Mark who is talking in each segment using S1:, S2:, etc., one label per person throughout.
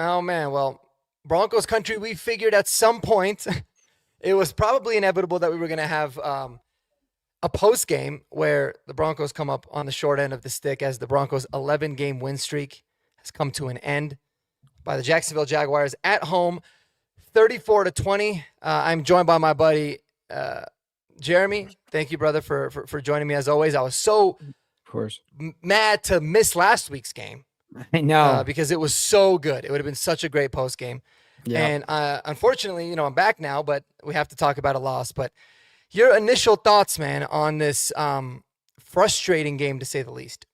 S1: Oh man, well, Broncos country, we figured at some point it was probably inevitable that we were going to have a post game where the Broncos come up on the short end of the stick as the Broncos' 11-game win streak has come to an end by the Jacksonville Jaguars at home, 34-20. I'm joined by my buddy Jeremy. Thank you, brother, for joining me as always. I was so
S2: Of course.
S1: mad to miss last week's game
S2: I know.
S1: because it was so good. It would have been such a great post game.
S2: Yeah.
S1: And unfortunately, I'm back now, but we have to talk about a loss. But your initial thoughts, man, on this frustrating game, to say the least.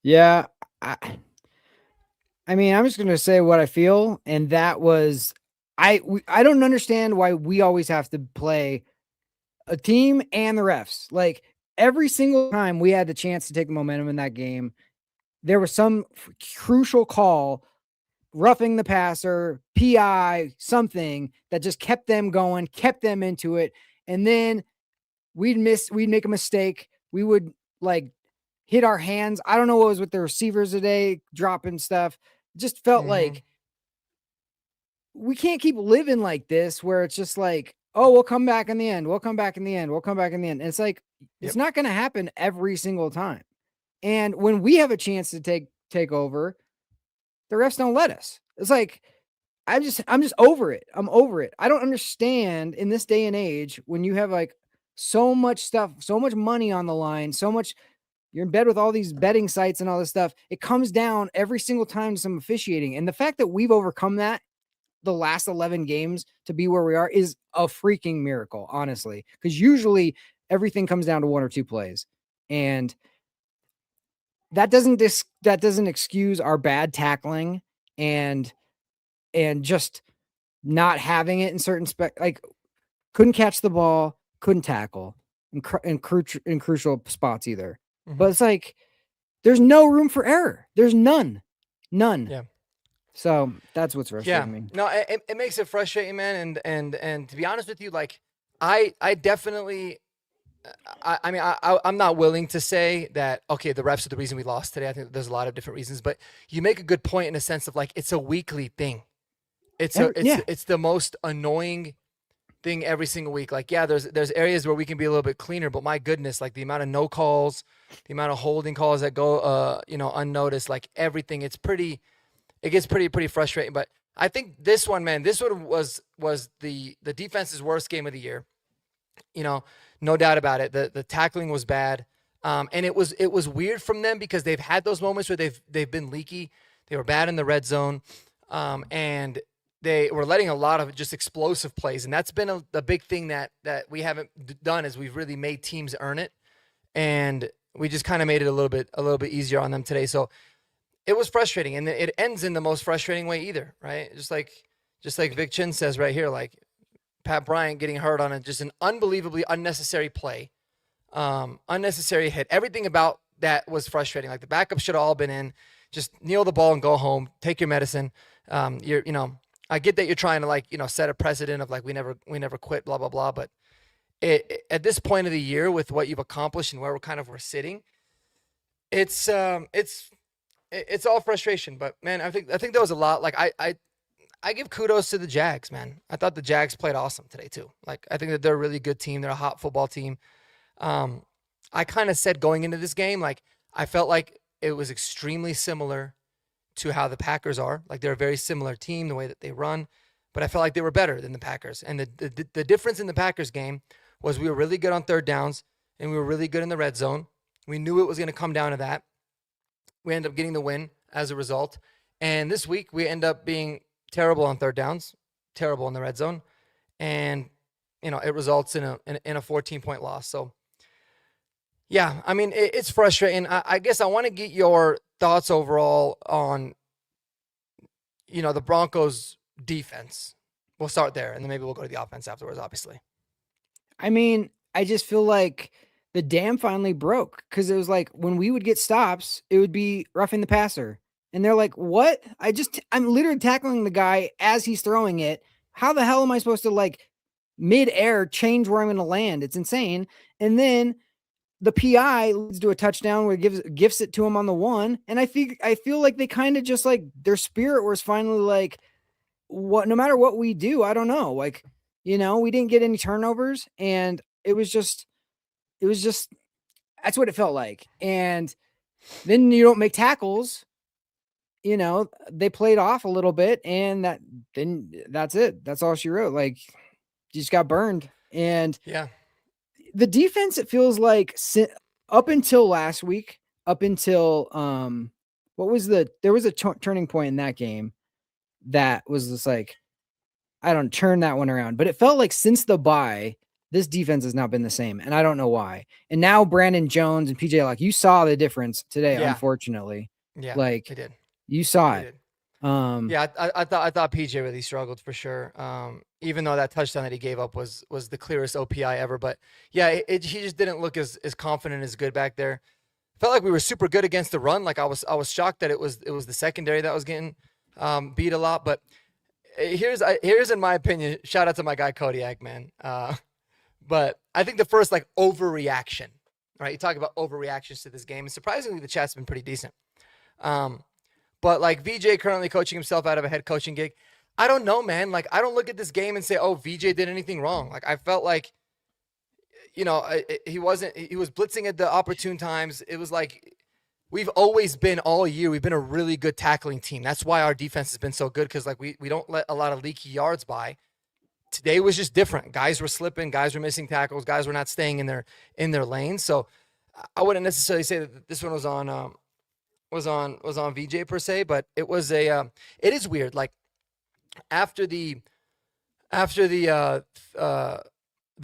S2: Yeah. I mean, I'm just going to say what I feel. And that was, I don't understand why we always have to play a team and the refs. Like every single time we had the chance to take the momentum in that game, there was some crucial call, roughing the passer, PI, something that just kept them going, kept them into it. And then we'd make a mistake. We would like hit our hands. I don't know what was with the receivers today, dropping stuff. Just felt like we can't keep living like this where it's just like, oh, we'll come back in the end. We'll come back in the end. We'll come back in the end. And it's like, it's not going to happen every single time. And when we have a chance to take over, the refs don't let us. It's like, I'm just over it. I'm over it. I don't understand in this day and age when you have like so much stuff, so much money on the line, so much, you're in bed with all these betting sites and all this stuff. It comes down every single time to some officiating. And the fact that we've overcome that the last 11 games to be where we are is a freaking miracle, honestly. Because usually everything comes down to one or two plays. And that doesn't excuse our bad tackling and just not having it in certain like couldn't catch the ball, couldn't tackle in crucial spots either. But it's like there's no room for error. There's none.
S1: Yeah.
S2: So that's what's frustrating me.
S1: No, it makes it frustrating, man. And to be honest with you, like I definitely. I mean, I'm not willing to say that, okay, the refs are the reason we lost today. I think there's a lot of different reasons, but you make a good point in a sense of like, it's a weekly thing. It's the most annoying thing every single week. Like, yeah, there's areas where we can be a little bit cleaner, but my goodness, like the amount of no calls, the amount of holding calls that go, unnoticed, like everything, it gets pretty frustrating. But I think this one was the defense's worst game of the year. No doubt about it. The tackling was bad. And it was weird from them because they've had those moments where they've been leaky. They were bad in the red zone. And they were letting a lot of just explosive plays. And that's been a big thing that we haven't done is we've really made teams earn it. And we just kind of made it a little bit easier on them today. So it was frustrating. And it ends in the most frustrating way either, right? Just like Vic Chin says right here, like, Pat Bryant getting hurt on just an unbelievably unnecessary play, unnecessary hit. Everything about that was frustrating. Like the backup should have all been in. Just kneel the ball and go home. Take your medicine. I get that you're trying to set a precedent of like we never quit, blah blah blah. But at this point of the year, with what you've accomplished and where we're sitting, it's all frustration. But man, I think there was a lot. Like I give kudos to the Jags, man. I thought the Jags played awesome today too. Like I think that they're a really good team. They're a hot football team. I kind of said going into this game, like I felt like it was extremely similar to how the Packers are. Like they're a very similar team, the way that they run, but I felt like they were better than the Packers. And the difference in the Packers game was we were really good on third downs and we were really good in the red zone. We knew it was going to come down to that. We ended up getting the win as a result. And this week we end up being terrible on third downs, terrible in the red zone, and it results in a 14-point loss. So, yeah, I mean it's frustrating. I guess I want to get your thoughts overall on, the Broncos' defense. We'll start there, and then maybe we'll go to the offense afterwards. Obviously,
S2: I mean, I just feel like the dam finally broke because it was like when we would get stops, it would be roughing the passer. And they're like, what? I'm literally tackling the guy as he's throwing it. How the hell am I supposed to like mid-air change where I'm going to land? It's insane. And then the PI leads to a touchdown where it gifts it to him on the one. And I feel like they kind of just like their spirit was finally like, no matter what we do, I don't know. Like, we didn't get any turnovers, and it was just that's what it felt like. And then you don't make tackles. They played off a little bit, and that's it. That's all she wrote. Like, you just got burned. And
S1: Yeah.
S2: the defense, it feels like up until last week, up until there was a turning point in that game that was just like, I don't turn that one around. But it felt like since the bye, this defense has not been the same, and I don't know why. And now Brandon Jones and PJ Locke, you saw the difference today,
S1: Yeah.
S2: unfortunately.
S1: Yeah.
S2: Like,
S1: They did.
S2: you saw
S1: They
S2: it.
S1: did. Yeah, I thought PJ really struggled for sure. Even though that touchdown that he gave up was the clearest OPI ever, but yeah, he just didn't look as confident as good back there. Felt like we were super good against the run. Like I was shocked that it was the secondary that was getting beat a lot. But here's in my opinion, shout out to my guy Kodiak, man. But I think the first like overreaction, right? You talk about overreactions to this game, and surprisingly the chat's been pretty decent. But like VJ currently coaching himself out of a head coaching gig. I don't know, man. Like I don't look at this game and say, "Oh, VJ did anything wrong." Like I felt like, he was blitzing at the opportune times. It was like we've always been all year. We've been a really good tackling team. That's why our defense has been so good, because like we don't let a lot of leaky yards by. Today was just different. Guys were slipping. Guys were missing tackles. Guys were not staying in their lanes. So I wouldn't necessarily say that this one was on VJ per se, but it was it is weird. Like after the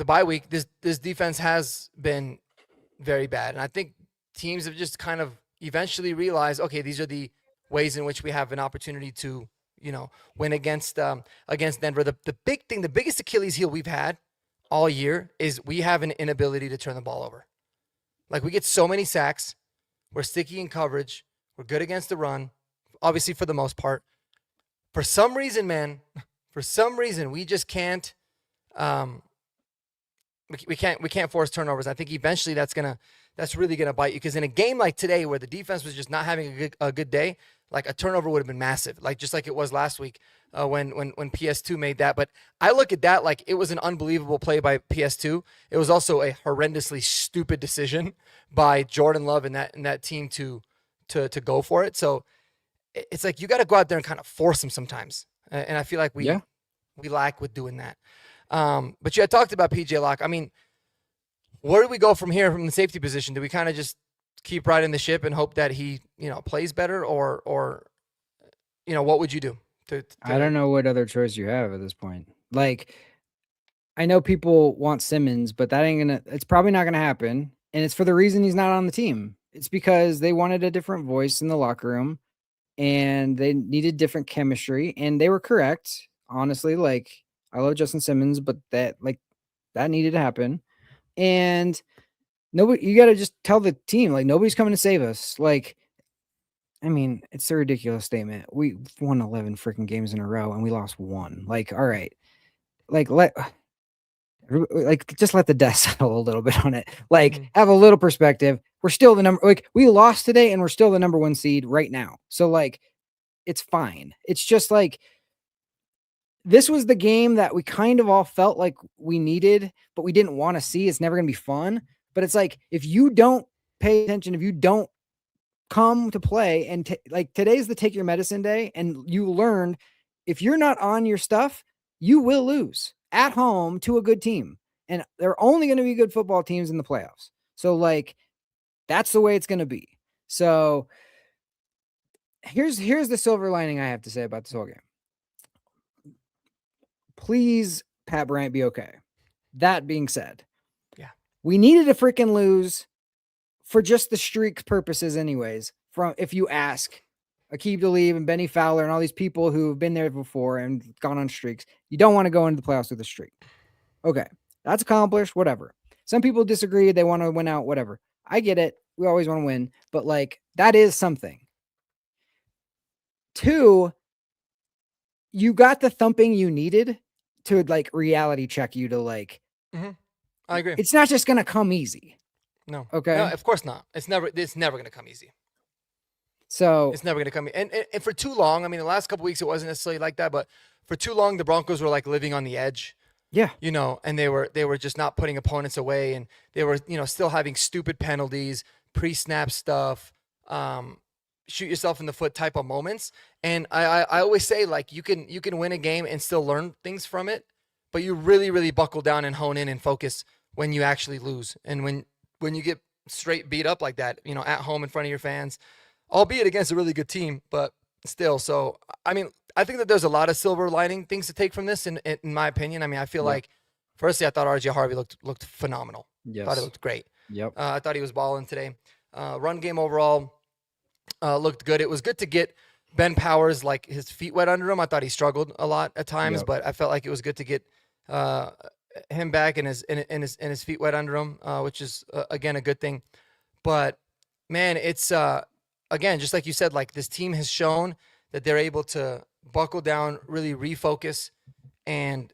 S1: bye week, this defense has been very bad, and I think teams have just kind of eventually realized, okay, these are the ways in which we have an opportunity to win against Denver. The big thing, the biggest Achilles heel we've had all year is we have an inability to turn the ball over. Like we get so many sacks, we're sticky in coverage. We're good against the run, obviously for the most part. For some reason, man, we just can't. We can't force turnovers. I think eventually that's really gonna bite you, because in a game like today where the defense was just not having a good day, like a turnover would have been massive, like just like it was last week when PS2 made that. But I look at that like it was an unbelievable play by PS2. It was also a horrendously stupid decision by Jordan Love and that team to go for it. So it's like you got to go out there and kind of force them sometimes, and I feel like we lack with doing that. But you had talked about PJ Locke. I mean, where do we go from here from the safety position? Do we kind of just keep riding the ship and hope that he plays better, or what would you do?
S2: I don't know what other choice you have at this point. Like, I know people want Simmons, but it's probably not gonna happen. And it's for the reason he's not on the team. It's because they wanted a different voice in the locker room, and they needed different chemistry, and they were correct. Honestly, like, I love Justin Simmons, but that needed to happen. And you got to just tell the team, like, nobody's coming to save us. Like, I mean, it's a ridiculous statement. We won 11 freaking games in a row and we lost one. Like, all right, just let the dust settle a little bit on it. Like, have a little perspective. We're still the number, like, we lost today and we're still the number 1 seed right now. So like, it's fine. It's just like, this was the game that we kind of all felt like we needed, but we didn't want to see. It's never going to be fun. But it's like, if you don't pay attention, if you don't come to play, and like today's the take your medicine day, and you learned if you're not on your stuff, you will lose at home to a good team. And they're only going to be good football teams in the playoffs. So like, that's the way it's going to be. So here's the silver lining I have to say about this whole game. Please, Pat Bryant, be okay. That being said, we needed to freaking lose for just the streak purposes anyways. From, if you ask Aqib Talib and Benny Fowler and all these people who have been there before and gone on streaks, you don't want to go into the playoffs with a streak. Okay, that's accomplished, whatever. Some people disagree. They want to win out, whatever. I get it. We always want to win, but like, that is something. 2, you got the thumping you needed to like reality check you to like,
S1: I agree.
S2: It's not just going to come easy.
S1: No.
S2: Okay.
S1: No, of course not. It's never going to come easy.
S2: So
S1: it's never going to come. And for too long, I mean, the last couple of weeks, it wasn't necessarily like that, but for too long the Broncos were like living on the edge.
S2: Yeah.
S1: And they were just not putting opponents away, and they were, still having stupid penalties, pre-snap stuff, shoot yourself in the foot type of moments. And I always say, like, you can win a game and still learn things from it, but you really, really buckle down and hone in and focus when you actually lose. And when you get straight beat up like that, at home in front of your fans, albeit against a really good team, but still. So, I mean, I think that there's a lot of silver lining things to take from this, in my opinion. I mean, I feel like, firstly, I thought RJ Harvey looked phenomenal.
S2: Yes.
S1: Thought he looked great.
S2: Yep.
S1: I thought he was balling today. Run game overall looked good. It was good to get Ben Powers, like, his feet wet under him. I thought he struggled a lot at times, but I felt like it was good to get him back and his feet wet under him, which is again a good thing. But man, it's again, just like you said, like, this team has shown that they're able to buckle down, really refocus, and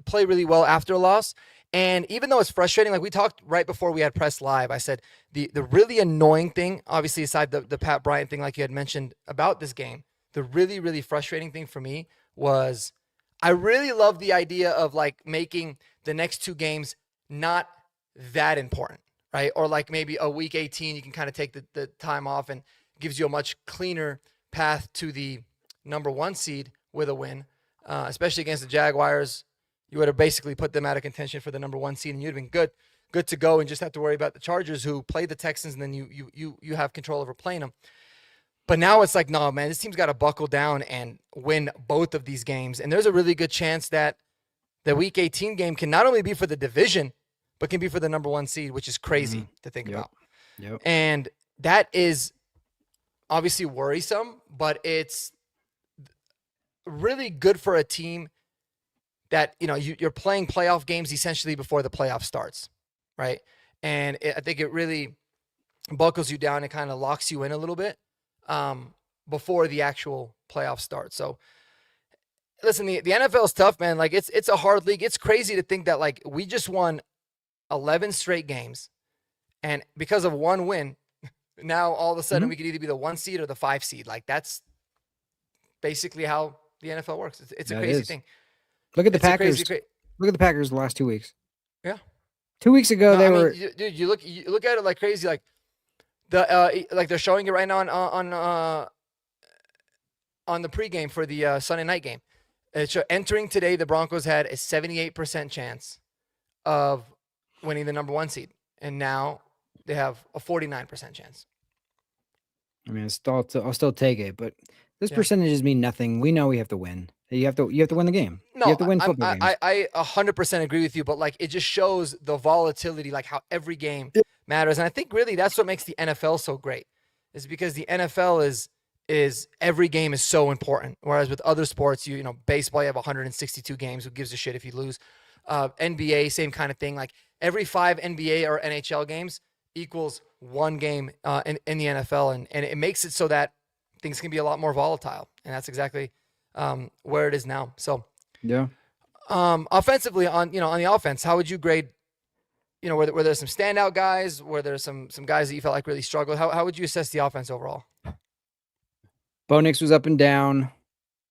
S1: play really well after a loss. And even though it's frustrating, like we talked right before we had press live, I said the really annoying thing, obviously aside the Pat Bryant thing, like you had mentioned about this game, the really, really frustrating thing for me was I really love the idea of, like, making the next two games not that important, right? Or like maybe a week 18, you can kind of take the time off, and gives you a much cleaner path to the number 1 seed with a win, especially against the Jaguars. You would have basically put them out of contention for the number 1 seed, and you'd have been good to go, and just have to worry about the Chargers, who play the Texans, and then you have control over playing them. But now it's like, no, man, this team's got to buckle down and win both of these games. And there's a really good chance that the Week 18 game can not only be for the division, but can be for the number 1 seed, which is crazy to think about.
S2: Yep.
S1: And that is obviously worrisome, but it's really good for a team that, you're playing playoff games essentially before the playoff starts, right? And I think it really buckles you down and kind of locks you in a little bit before the actual playoff starts. So listen, the NFL is tough, man. Like, it's a hard league. It's crazy to think that, like, we just won 11 straight games, and because of one win, now all of a sudden we could either be the 1 seed or the 5 seed. Like, that's basically how the NFL works. It's a crazy thing.
S2: Look at the Packers. Look at the Packers the last 2 weeks.
S1: Yeah.
S2: 2 weeks ago,
S1: dude, you look at it like crazy. Like, like they're showing it right now on the pregame for the Sunday night game. Entering today, the Broncos had a 78% chance of winning the number 1 seed, and now they have a 49% chance.
S2: I mean, I'll still take it, but this percentages mean nothing. We know we have to win. You have to win the game.
S1: No,
S2: you have to win football games.
S1: I 100% agree with you, but, like, it just shows the volatility, like how every game matters. And I think really that's what makes the NFL so great, is because the NFL is every game is so important. Whereas with other sports, baseball, you have 162 games. Who gives a shit if you lose? NBA, same kind of thing. Like, every 5 NBA or NHL games equals 1 game in the NFL, and it makes it so that things can be a lot more volatile, and that's exactly where it is now. So offensively, on the offense, how would you grade? Were there some standout guys? Were there some guys that you felt like really struggled? How would you assess the offense overall?
S2: Bo Nix was up and down.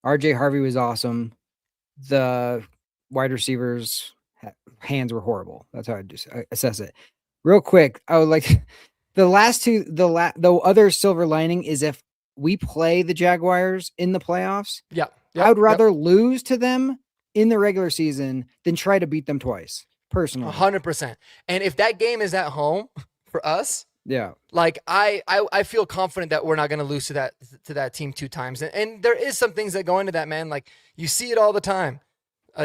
S2: RJ Harvey was awesome. The wide receivers' hands were horrible. That's how I assess it. Real quick, I would like the other silver lining is if we play the Jaguars in the playoffs. I would rather lose to them in the regular season than try to beat them twice, personally.
S1: 100%. And if that game is at home for us, like, I feel confident that we're not going to lose to that team 2 times. And there is some things that go into that, man. Like, you see it all the time.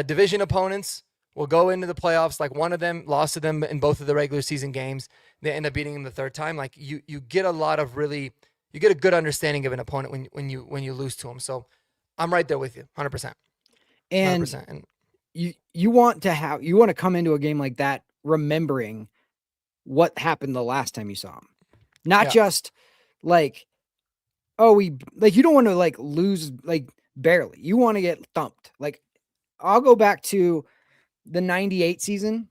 S1: Division opponents will go into the playoffs. Like, one of them lost to them in both of the regular season games. They end up beating them the 3rd time. Like, you get you get a good understanding of an opponent when you lose to them. So I'm right there with you, 100%.
S2: And 100%. You want to come into a game like that remembering what happened the last time you saw them, not just like, you don't want to, like, lose, like, barely. You want to get thumped. Like, I'll go back to the 98 season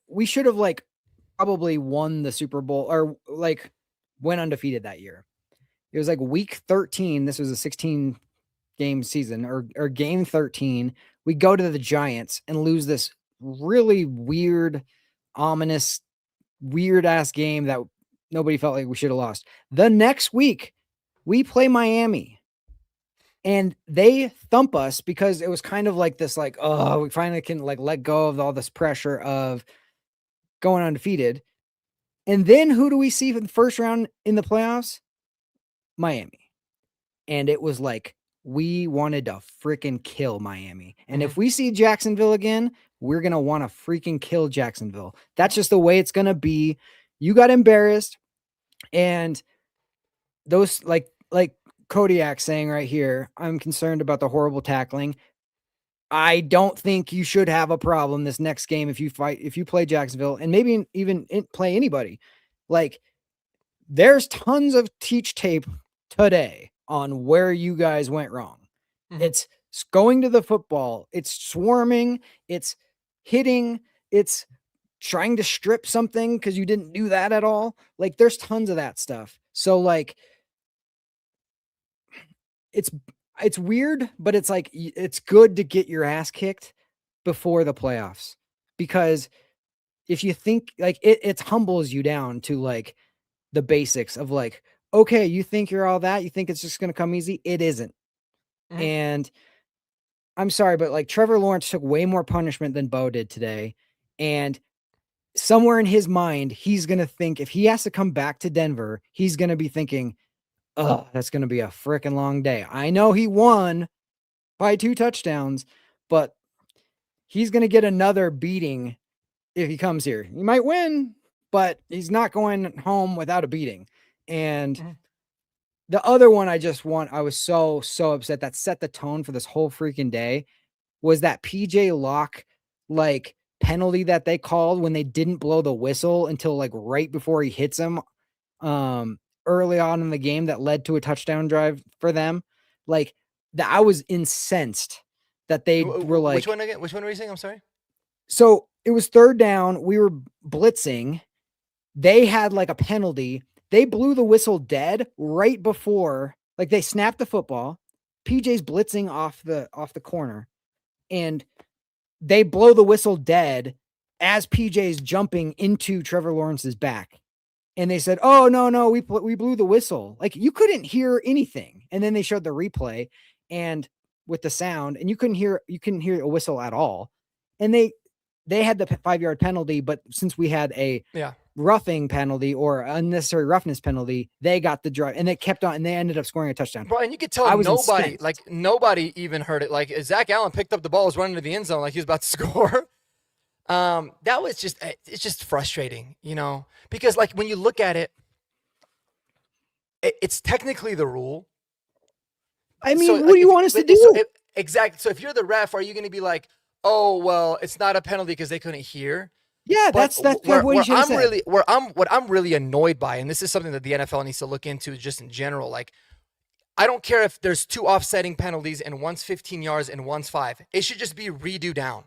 S2: we should have, like, probably won the Super Bowl, or, like, went undefeated that year. It was like week 13. This was a 16 game season or game 13. We go to the Giants and lose this really weird, ominous, weird ass game that nobody felt like we should have lost. The next week, we play Miami and they thump us because it was kind of like this, like, oh, we finally can like let go of all this pressure of going undefeated. And then who do we see for the first round in the playoffs? Miami. And it was like, we wanted to freaking kill Miami. And if we see Jacksonville again, we're going to want to freaking kill Jacksonville. That's just the way it's going to be. You got embarrassed. And those like Kodiak saying right here, I'm concerned about the horrible tackling. I don't think you should have a problem this next game if you play Jacksonville and maybe even play anybody. Like, there's tons of teach tape today on where you guys went wrong. It's going to the football. It's swarming. It's hitting. It's trying to strip something because you didn't do that at all. Like, there's tons of that stuff. So, like, it's weird, but it's like, it's good to get your ass kicked before the playoffs, because if you think like it humbles you down to like the basics of like, okay, you think you're all that, you think it's just going to come easy. It isn't. And I'm sorry, but like Trevor Lawerence took way more punishment than Bo did today. And somewhere in his mind, he's going to think if he has to come back to Denver, he's going to be thinking, oh, that's going to be a freaking long day. I know he won by 2 touchdowns, but he's going to get another beating if he comes here. He might win, but he's not going home without a beating. And the other one I was so upset that set the tone for this whole freaking day was that PJ Locke like penalty that they called when they didn't blow the whistle until like right before he hits him early on in the game that led to a touchdown drive for them. Like, that I was incensed that they were like,
S1: which one again? Which one were you saying? I'm sorry.
S2: So it was 3rd down. We were blitzing. They had like a penalty. They blew the whistle dead right before, like, they snapped the football. PJ's blitzing off the corner, and they blow the whistle dead as PJ's jumping into Trevor Lawrence's back. And they said, oh, no, we blew the whistle. Like, you couldn't hear anything. And then they showed the replay and with the sound, and you couldn't hear a whistle at all. And they had the 5-yard penalty, but since we had a roughing penalty or unnecessary roughness penalty, they got the drive, and they kept on, and they ended up scoring a touchdown.
S1: Bro, and you could tell nobody even heard it. Like, Zach Allen picked up the ball, was running to the end zone like he was about to score. That was it's just frustrating, you know, because like when you look at it, it's technically the rule.
S2: I mean, what do you want us to do?
S1: Exactly. So if you're the ref, are you going to be like, oh, well, it's not a penalty because they couldn't hear?
S2: Yeah, that's what you should have said.
S1: What I'm really annoyed by, and this is something that the NFL needs to look into just in general. Like, I don't care if there's 2 offsetting penalties and one's 15 yards and one's 5. It should just be redo down.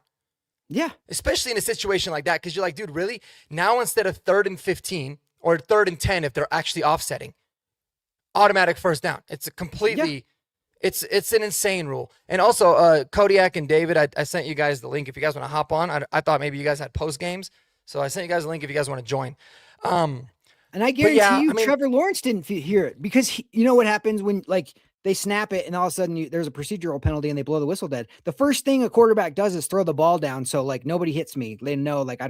S2: Yeah.
S1: Especially in a situation like that, because you're like, dude, really? Now instead of 3rd and 15 or 3rd and 10, if they're actually offsetting, automatic first down. It's a completely, it's an insane rule. And also, Kodiak and David, I sent you guys the link if you guys want to hop on. I thought maybe you guys had post games, so I sent you guys a link if you guys want to join.
S2: And I guarantee you, Trevor Lawerence didn't hear it because you know what happens when like they snap it and all of a sudden there's a procedural penalty and they blow the whistle dead. The first thing a quarterback does is throw the ball down. So like nobody hits me. They know like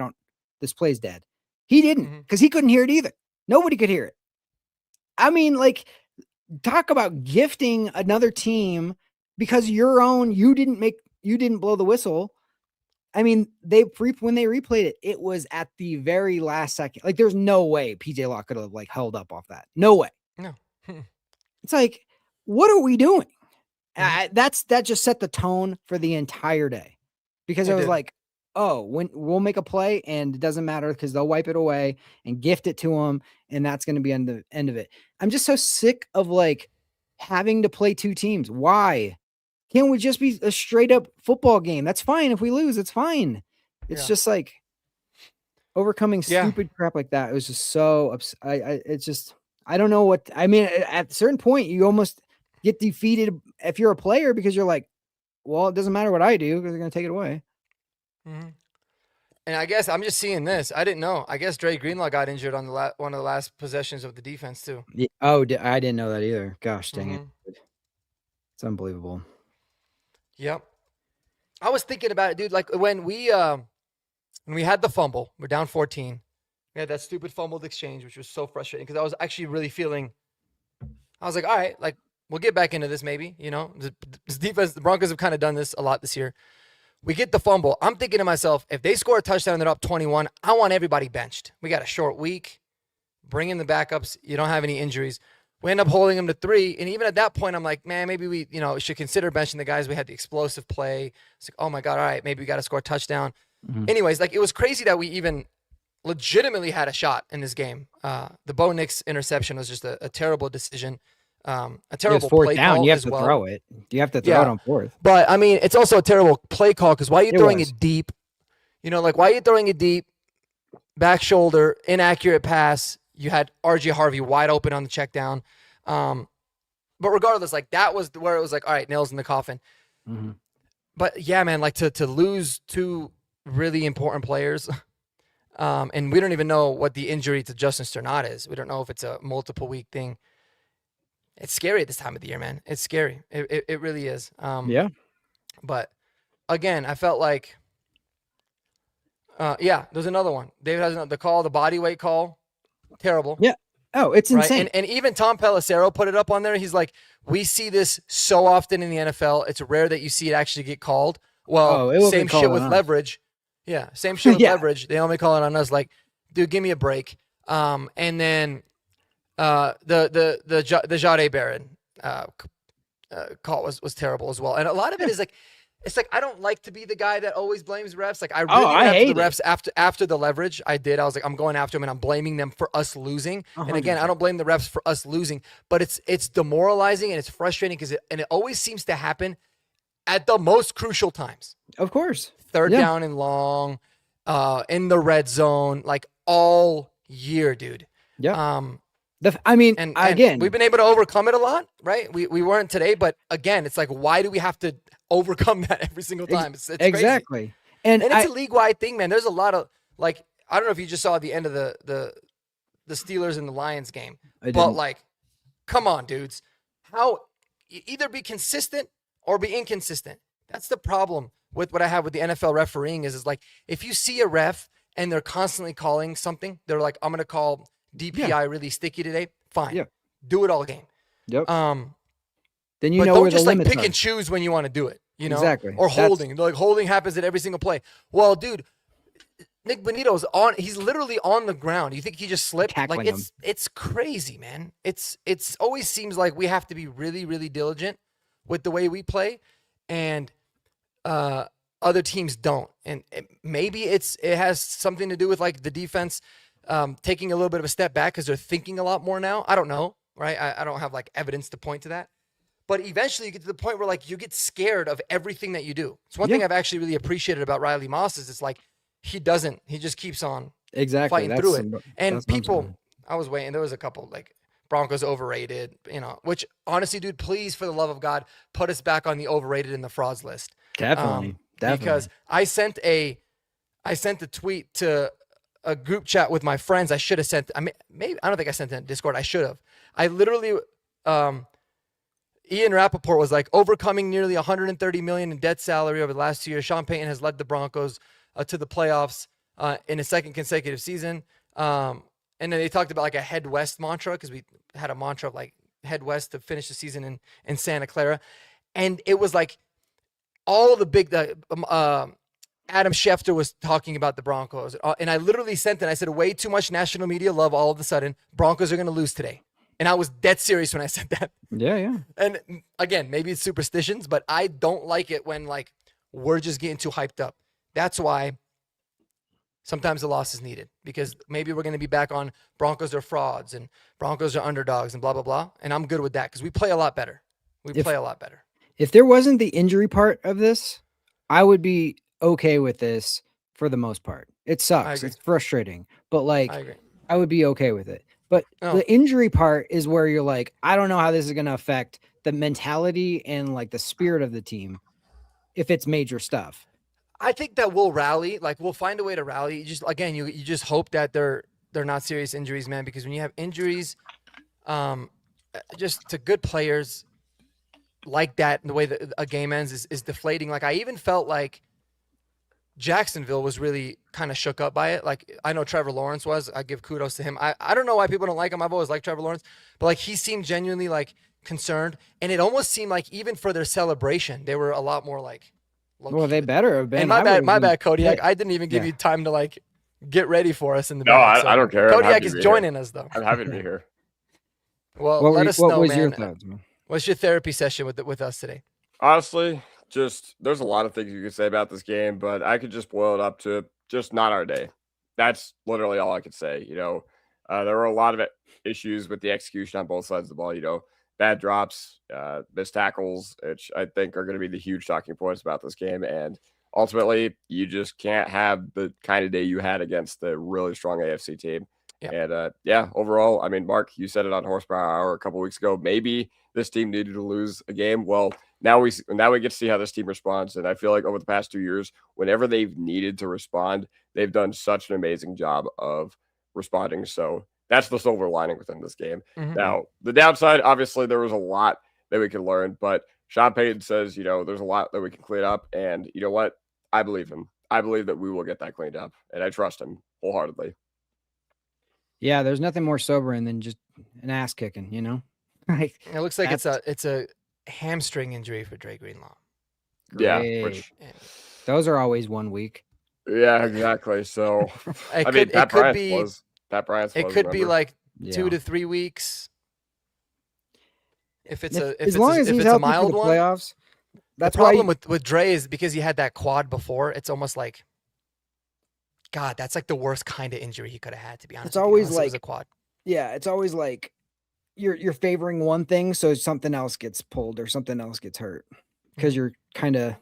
S2: this play's dead. He didn't because he couldn't hear it either. Nobody could hear it. I mean, like, talk about gifting another team because you didn't blow the whistle. I mean, when they replayed it, it was at the very last second. Like, there's no way PJ Locke could have like held up off that. No way.
S1: No.
S2: It's like, what are we doing? That just set the tone for the entire day because I was like, oh, when we'll make a play and it doesn't matter because they'll wipe it away and gift it to them. And that's going to be the end of it. I'm just so sick of like having to play 2 teams. Why can't we just be a straight up football game? That's fine. If we lose, it's fine. It's just like overcoming stupid crap like that. It was just so I don't know what I mean. At a certain point, you almost get defeated if you're a player because you're like, well, it doesn't matter what I do because they're going to take it away.
S1: Mm-hmm. And I guess I'm just seeing this. I didn't know. I guess Dre Greenlaw got injured on the one of the last possessions of the defense too.
S2: Yeah. Oh, I didn't know that either. Gosh, dang
S1: Mm-hmm.
S2: it. It's unbelievable.
S1: Yep. I was thinking about it, dude. Like when we had the fumble, we're down 14. We had that stupid fumbled exchange, which was so frustrating because I was actually really feeling. I was like, all right, like we'll get back into this maybe. You know, this defense, the Broncos have kind of done this a lot this year. We get the fumble. I'm thinking to myself, if they score a touchdown and they're up 21, I want everybody benched. We got a short week. Bring in the backups. You don't have any injuries. We end up holding them to 3. And even at that point, I'm like, man, maybe we, should consider benching the guys. We had the explosive play. It's like, oh my God, all right, maybe we got to score a touchdown. Mm-hmm. Anyways, like it was crazy that we even legitimately had a shot in this game. The Bo Nix interception was just a terrible decision. A terrible
S2: fourth
S1: play
S2: down.
S1: call
S2: You have
S1: as
S2: to
S1: well.
S2: throw it. You have to throw it on 4th.
S1: But I mean, it's also a terrible play call because why are you throwing it deep? Like why are you throwing it deep? Back shoulder, inaccurate pass. You had RJ Harvey wide open on the check down. But regardless, like that was where it was like, all right, nails in the coffin. Mm-hmm. But yeah, man, like to lose 2 really important players. And we don't even know what the injury to Justin Sternat is. We don't know if it's a multiple week thing. It's scary at this time of the year, man. It's scary. It really is.
S2: Yeah.
S1: But again, I felt like, there's another one. David has the call, the body weight call. Terrible.
S2: Yeah. Oh, it's insane.
S1: Right? And even Tom Pelissero put it up on there. He's like, we see this so often in the NFL. It's rare that you see it actually get called. Well, same shit with leverage. Yeah, same shit with leverage. They only call it on us. Like, dude, give me a break. And then the Jade Barron call was terrible as well. And a lot of it is like, it's like I don't like to be the guy that always blames refs. Like I really the refs after the leverage. I was like, I'm going after them and I'm blaming them for us losing. 100%. And again, I don't blame the refs for us losing, but it's demoralizing and it's frustrating because it always seems to happen at the most crucial times.
S2: Of course.
S1: 3rd down and long, in the red zone, like all year, dude.
S2: Yeah.
S1: And
S2: again,
S1: we've been able to overcome it a lot, right? We weren't today, but again, it's like, why do we have to overcome that every single time? It's
S2: exactly.
S1: Crazy. And it's a league-wide thing, man. There's a lot of, like, I don't know if you just saw the end of the Steelers and the Lions game, but like, come on, dudes. How either be consistent or be inconsistent. That's the problem with what I have with the NFL refereeing is like, if you see a ref and they're constantly calling something, they're like, I'm going to call DPI really sticky today. Fine. Yeah. Do it all game.
S2: Yep.
S1: Then you know don't where just the like pick and choose when you want to do it,
S2: Exactly.
S1: Or holding. Like holding happens at every single play. Well, dude, Nick Bonito's he's literally on the ground. You think he just slipped?
S2: Tackling
S1: like it's crazy, man. It's always seems like we have to be really, really diligent with the way we play, and other teams don't. And maybe it has something to do with like the defense taking a little bit of a step back because they're thinking a lot more now. I don't know, right? I don't have like evidence to point to that. But eventually you get to the point where like you get scared of everything that you do. It's one thing I've actually really appreciated about Riley Moss is it's like he just keeps on fighting through it. And people, I was waiting. There was a couple like Broncos overrated, which honestly, dude, please, for the love of God, put us back on the overrated and the frauds list.
S2: Definitely.
S1: Because I sent a tweet to a group chat with my friends. I should have sent. I don't think I sent it in Discord. I should have. I literally, Ian Rappaport was like, overcoming nearly $130 million in debt salary over the last 2 years. Sean Payton has led the Broncos to the playoffs in a second consecutive season. And then they talked about like a head west mantra because we had a mantra of like head west to finish the season in Santa Clara. And it was like all the big, Adam Schefter was talking about the Broncos. And I literally sent it. I said, way too much national media love all of a sudden. Broncos are going to lose today. And I was dead serious when I said that.
S2: Yeah.
S1: And again, maybe it's superstitions, but I don't like it when like we're just getting too hyped up. That's why sometimes the loss is needed because maybe we're going to be back on Broncos are frauds and Broncos are underdogs and blah, blah, blah. And I'm good with that because we play a lot better. Play a lot better.
S2: If there wasn't the injury part of this, I would be okay with this for the most part. It sucks. It's frustrating, but like I would be okay with it. But
S1: No.
S2: the injury part is where you're like, I don't know how this is going to affect the mentality and like the spirit of the team if it's major stuff.
S1: I think that we'll rally. Like we'll find a way to rally. You just hope that they're not serious injuries, man. Because when you have injuries, just to good players like that, and the way that a game ends is deflating. Like I even felt like Jacksonville was really kind of shook up by it. Like I know Trevor Lawerence was. I give kudos to him. I don't know why people don't like him. I've always liked Trevor Lawerence, but like he seemed genuinely like concerned, and it almost seemed like even for their celebration, they were a lot more like.
S2: Well, they better have been.
S1: And my bad, Kodiak. I didn't even give you time to like get ready for us in the
S3: No,
S1: back. So
S3: I don't care.
S1: Kodiak is joining us though.
S3: I'm happy to be here.
S1: Well, let us know, man. Your thoughts, man. What's your therapy session with us today?
S3: Honestly, just there's a lot of things you could say about this game, but I could just boil it up to just not our day. That's literally all I could say. There were a lot of issues with the execution on both sides of the ball. Bad drops, missed tackles, which I think are going to be the huge talking points about this game. And ultimately, you just can't have the kind of day you had against the really strong AFC team. Yeah. And overall, I mean, Mark, you said it on Horsepower Hour a couple weeks ago. Maybe this team needed to lose a game. Well, now we get to see how this team responds. And I feel like over the past 2 years, whenever they've needed to respond, they've done such an amazing job of responding. So that's the silver lining within this game. Mm-hmm. Now, the downside, obviously, there was a lot that we could learn. But Sean Payton says, there's a lot that we can clean up. And you know what? I believe him. I believe that we will get that cleaned up. And I trust him wholeheartedly.
S2: Yeah, there's nothing more sobering than just an ass kicking,
S1: It looks like it's a hamstring injury for Dre Greenlaw.
S2: Great. Yeah, those are always 1 week.
S3: Yeah, exactly. So Pat Bryant's
S1: be like 2 to 3 weeks. If it's
S2: as long as he's healthy a mild for the playoffs.
S1: That's the problem with Dre is because he had that quad before. It's almost like, God, that's like the worst kind of injury he could have had. To be honest,
S2: it's always like
S1: it was a quad.
S2: Yeah, it's always like you're favoring one thing, so something else gets pulled or something else gets hurt because you're kind of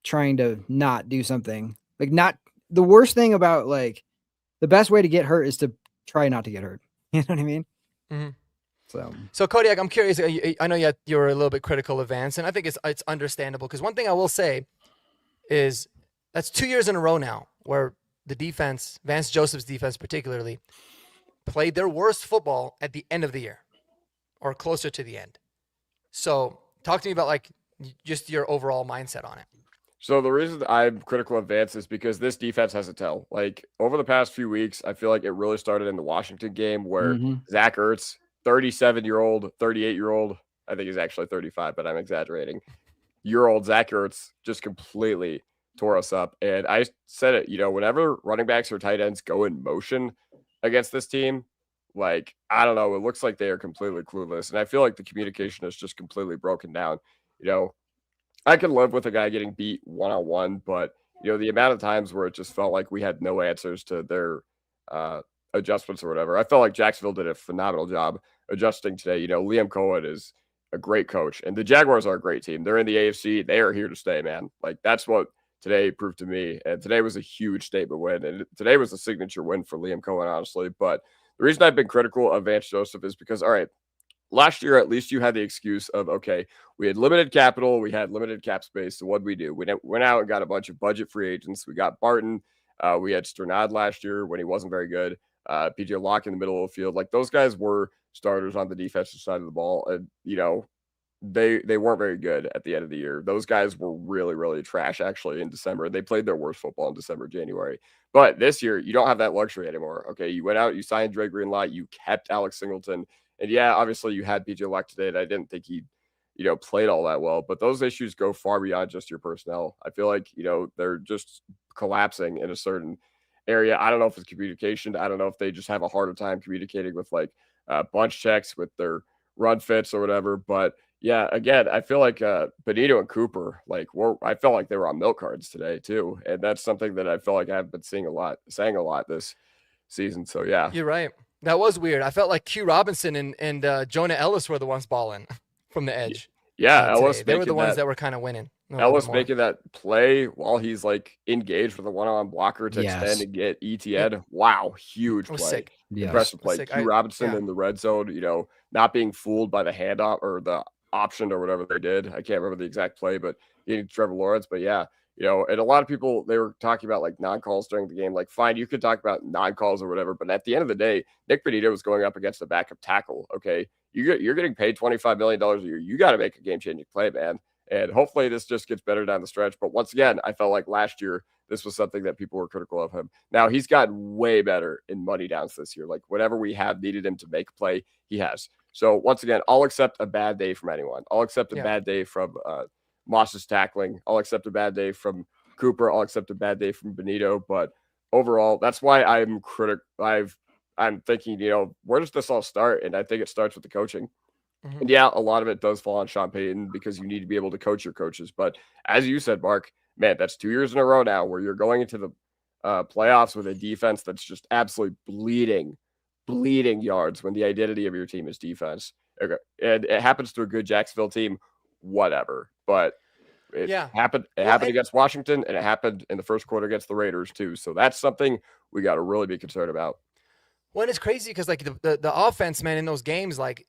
S2: trying to not do something. Like not the worst thing about like the best way to get hurt is to try not to get hurt. You know what I mean?
S1: Mm-hmm. So Kodiak, I'm curious. I know you're a little bit critical of Vance, and I think it's understandable because one thing I will say is that's 2 years in a row now where the defense, Vance Joseph's defense particularly, played their worst football at the end of the year or closer to the end. So talk to me about like just your overall mindset on it.
S3: So the reason I'm critical of Vance is because this defense has a tell. Like over the past few weeks, I feel like it really started in the Washington game where Zach Ertz, 37-year-old, 38-year-old, I think he's actually 35, but I'm exaggerating. Year-old Zach Ertz just completely tore us up. And I said it, whenever running backs or tight ends go in motion against this team, like, I don't know, it looks like they are completely clueless. And I feel like the communication is just completely broken down. I can live with a guy getting beat one-on-one, but, the amount of times where it just felt like we had no answers to their adjustments or whatever. I felt like Jacksonville did a phenomenal job adjusting today. Liam Cohen is a great coach, and the Jaguars are a great team. They're in the AFC. They are here to stay, man. Like, that's what today proved to me. And today was a huge statement win. And today was a signature win for Liam Cohen, honestly. But the reason I've been critical of Vance Joseph is because, all right, last year, at least you had the excuse of, okay, we had limited capital. We had limited cap space. So what did we do? We went out and got a bunch of budget free agents. We got Barton. We had Sternad last year when he wasn't very good. PJ Locke in the middle of the field. Like, those guys were starters on the defensive side of the ball. And, they weren't very good at the end of the year. Those guys were really, really trash actually in December. They played their worst football in December, January. But this year, you don't have that luxury anymore. Okay, you went out, you signed Dre Greenlaw, you kept Alex Singleton. And yeah, obviously you had PJ Locke today, and I didn't think he, played all that well. But those issues go far beyond just your personnel. I feel like, they're just collapsing in a certain area. I don't know if it's communication. I don't know if they just have a harder time communicating with like bunch checks with their run fits or whatever. But yeah, again, I feel like Benito and Cooper, I felt like they were on milk cards today too. And that's something that I feel like I've been saying a lot this season. So yeah.
S1: You're right. That was weird. I felt like Q Robinson and Jonah Ellis were the ones balling from the edge.
S3: Yeah, Ellis.
S1: They were the ones that were kind of winning.
S3: Ellis making that play while he's like engaged with a one-on-one blocker to extend and get ETN.
S1: Yep.
S3: Wow, huge play.
S1: Sick.
S3: Impressive play. Q Robinson in the red zone, not being fooled by the handoff or the option or whatever they did. I can't remember the exact play, but getting Trevor Lawerence. But yeah, and a lot of people, they were talking about like non-calls during the game. Like, fine, you could talk about non-calls or whatever, but at the end of the day, Nick Benito was going up against the backup tackle. Okay, you're getting paid $25 million a year. You got to make a game-changing play, man. And hopefully this just gets better down the stretch. But once again, I felt like last year, this was something that people were critical of him. Now he's gotten way better in money downs this year. Like, whatever we have needed him to make a play, he has. So once again, I'll accept a bad day from anyone. I'll accept a bad day from Moss's tackling. I'll accept a bad day from Cooper. I'll accept a bad day from Benito. But overall, that's why I'm I'm thinking, where does this all start? And I think it starts with the coaching. And yeah, a lot of it does fall on Sean Payton because you need to be able to coach your coaches. But as you said, Mark, man, that's 2 years in a row now where you're going into the playoffs with a defense that's just absolutely bleeding yards when the identity of your team is defense. Okay. And it happens to a good Jacksonville team, whatever. But it happened. It happened against Washington, and it happened in the first quarter against the Raiders too. So that's something we got to really be concerned about.
S1: Well, it's crazy because like the offense, man, in those games, like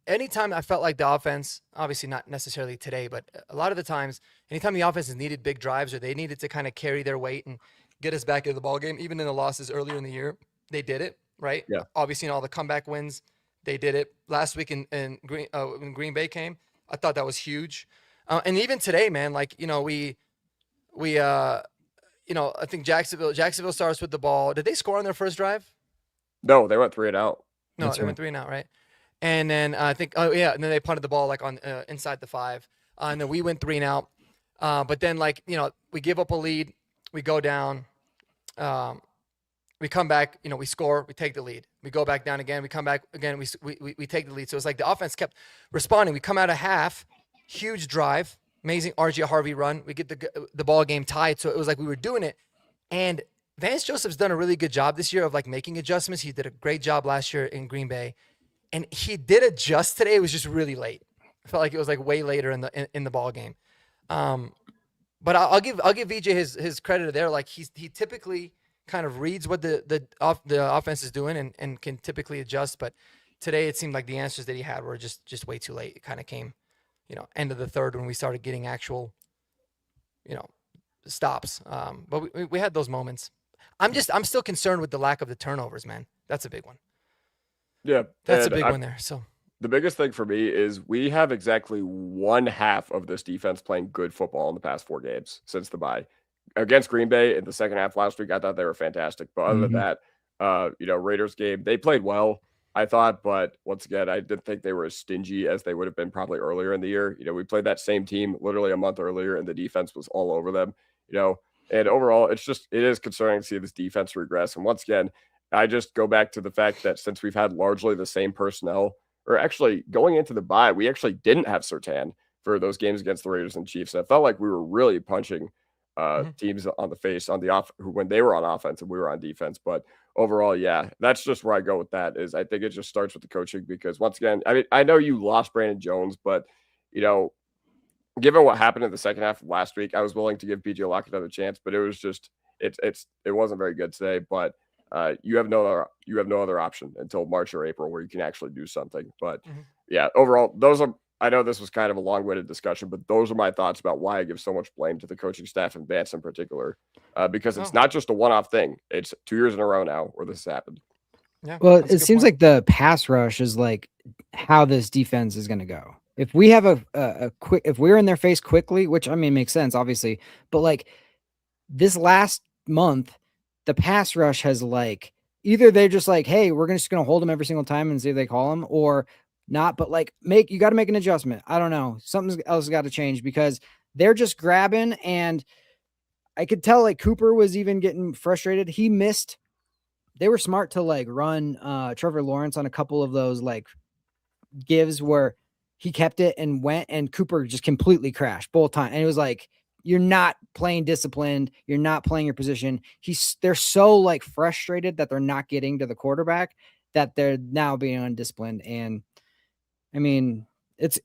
S1: anytime I felt like the offense, obviously not necessarily today, but a lot of the times, anytime the offense has needed big drives or they needed to kind of carry their weight and get us back into the ball game, even in the losses earlier in the year, they did it, right?
S3: Yeah.
S1: Obviously, in all the comeback wins, they did it. Last week when Green Bay came, I thought that was huge. And even today, man, like, I think Jacksonville starts with the ball. Did they score on their first drive?
S3: No, they went 3 and out.
S1: No, they went 3 and out, right? And then I think, and then they punted the ball like on inside the 5, and then we went 3 and out. But then we give up a lead, we go down, we come back, we score, we take the lead, we go back down again, we come back again, we take the lead. So it's like the offense kept responding. We come out of half, huge drive, amazing RJ Harvey run. We get the ball game tied, so it was like we were doing it, and Vance Joseph's done a really good job this year of like making adjustments. He did a great job last year in Green Bay, and he did adjust today. It was just really late. I felt like it was like way later in the ball game. But I'll give VJ his credit there. Like he typically kind of reads what the offense is doing and can typically adjust. But today it seemed like the answers that he had were just way too late. It kind of came, end of the third when we started getting actual, stops. But we had those moments. I'm still concerned with the lack of the turnovers, man. That's a big one.
S3: Yeah.
S1: That's a big one there. So
S3: the biggest thing for me is we have exactly one half of this defense playing good football in the past 4 games since the bye. Against Green Bay in the second half last week, I thought they were fantastic. But other than that, Raiders game, they played well, I thought. But once again, I didn't think they were as stingy as they would have been probably earlier in the year. We played that same team literally a month earlier, and the defense was all over them, And overall, it is concerning to see this defense regress. And once again, I just go back to the fact that since we've had largely the same personnel, or actually going into the bye, we actually didn't have Surtain for those games against the Raiders and Chiefs. And it felt like we were really punching teams on the face when they were on offense and we were on defense. But overall, yeah, that's just where I go with that. Is I think it just starts with the coaching because once again, I mean, I know you lost Brandon Jones, but given what happened in the second half of last week, I was willing to give PJ Lockett another chance, but it was just it wasn't very good today. But you have no other option until March or April where you can actually do something. But yeah, overall, I know this was kind of a long-winded discussion, but those are my thoughts about why I give so much blame to the coaching staff and Vance in particular, because it's not just a one-off thing. It's 2 years in a row now where this has happened.
S2: Yeah, well, it seems like the pass rush is like how this defense is going to go. If we have if we're in their face quickly, which I mean makes sense, obviously, but like this last month, the pass rush has like either they're just like, hey, we're just going to hold them every single time and see if they call them, or not. But like you got to make an adjustment. I don't know. Something else has got to change because they're just grabbing, and I could tell like Cooper was even getting frustrated. He missed. They were smart to like run Trevor Lawerence on a couple of those like gives where he kept it and went, and Cooper just completely crashed both times. And it was like, you're not playing disciplined. You're not playing your position. They're so like frustrated that they're not getting to the quarterback that they're now being undisciplined. And I mean, it's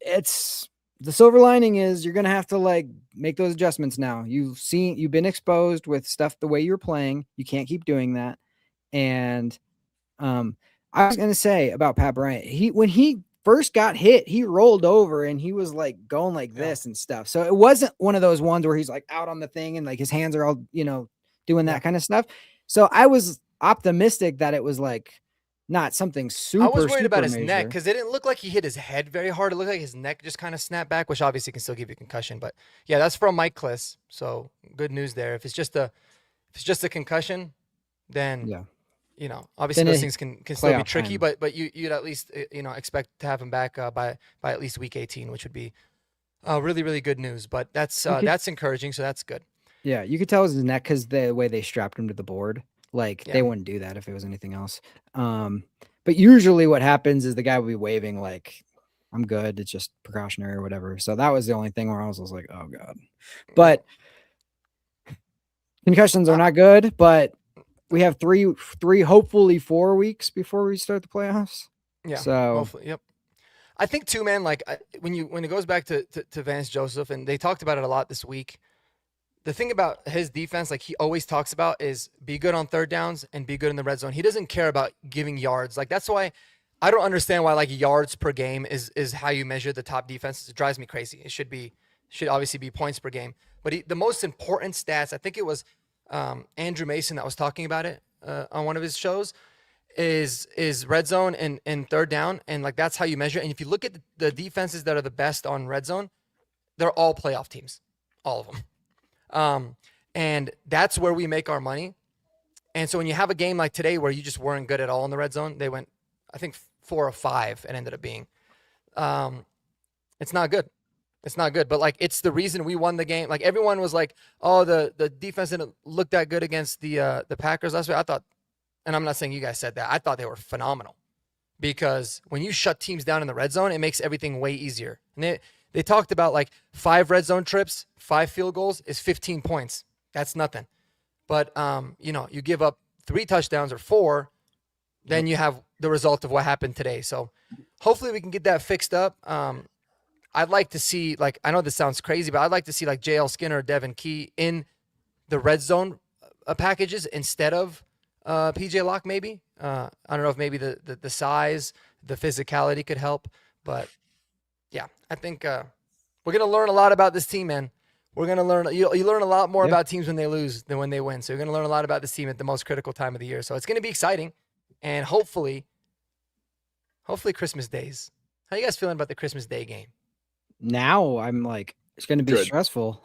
S2: the silver lining is you're going to have to like make those adjustments now. You've been exposed with stuff the way you're playing. You can't keep doing that. And I was going to say about Pat Bryant, when he first got hit, he rolled over and he was like going like this and stuff. So it wasn't one of those ones where he's like out on the thing and like his hands are all, doing that kind of stuff. So I was optimistic that it was like not something super.
S1: I was worried about his
S2: major.
S1: neck because it didn't look like he hit his head very hard. It looked like his neck just kind of snapped back, which obviously can still give you a concussion. But yeah, that's from Mike Kliss. So good news there. If it's just a concussion, then obviously those things can still be tricky. But you'd at least expect to have him back by at least week 18, which would be really, really good news. But that's encouraging. So that's good.
S2: Yeah, you could tell it was his neck because the way they strapped him to the board. Like they wouldn't do that if it was anything else. But usually what happens is the guy will be waving like, I'm good. It's just precautionary or whatever. So that was the only thing where I was like, oh God. But concussions are not good, but we have three, hopefully 4 weeks before we start the playoffs.
S1: Yeah.
S2: So
S1: hopefully, yep. I think too, man, like when it goes back to Vance Joseph, and they talked about it a lot this week, the thing about his defense, like he always talks about, is be good on third downs and be good in the red zone. He doesn't care about giving yards. Like that's why I don't understand why like yards per game is how you measure the top defenses. It drives me crazy. It should obviously be points per game. But the most important stats, I think it was Andrew Mason that was talking about it on one of his shows, is red zone and third down, and like that's how you measure it. And if you look at the defenses that are the best on red zone, they're all playoff teams, all of them. And that's where we make our money. And so when you have a game like today where you just weren't good at all in the red zone, they went, I think 4 or 5 it ended up being. It's not good. It's not good. But like it's the reason we won the game. Like everyone was like, oh, the defense didn't look that good against the Packers last week. I thought, and I'm not saying you guys said that, I thought they were phenomenal. Because when you shut teams down in the red zone, it makes everything way easier. And they talked about like 5 red zone trips, 5 field goals is 15 points. That's nothing. But, you give up 3 touchdowns or 4, then you have the result of what happened today. So hopefully we can get that fixed up. I'd like to see, like, I know this sounds crazy, but I'd like to see like JL Skinner or Devin Key in the red zone packages instead of PJ Locke maybe. I don't know if maybe the size, the physicality could help, but yeah, I think we're going to learn a lot about this team, man. We're going to learn. You learn a lot more about teams when they lose than when they win. So you're going to learn a lot about this team at the most critical time of the year. So it's going to be exciting. And hopefully Christmas days. How you guys feeling about the Christmas Day game?
S2: Now I'm like, it's going to be stressful.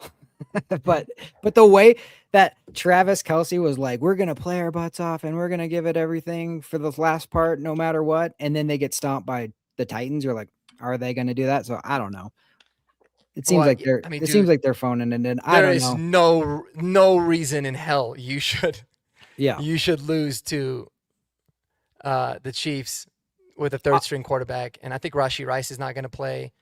S2: but the way that Travis Kelce was like, we're going to play our butts off and we're going to give it everything for the last part, no matter what. And then they get stomped by the Titans. You're like, are they going to do that? So I don't know. It seems seems like they're phoning it in. I don't know.
S1: There is no reason in hell you should lose to the Chiefs with a third string quarterback. And I think Rashee Rice is not going to play.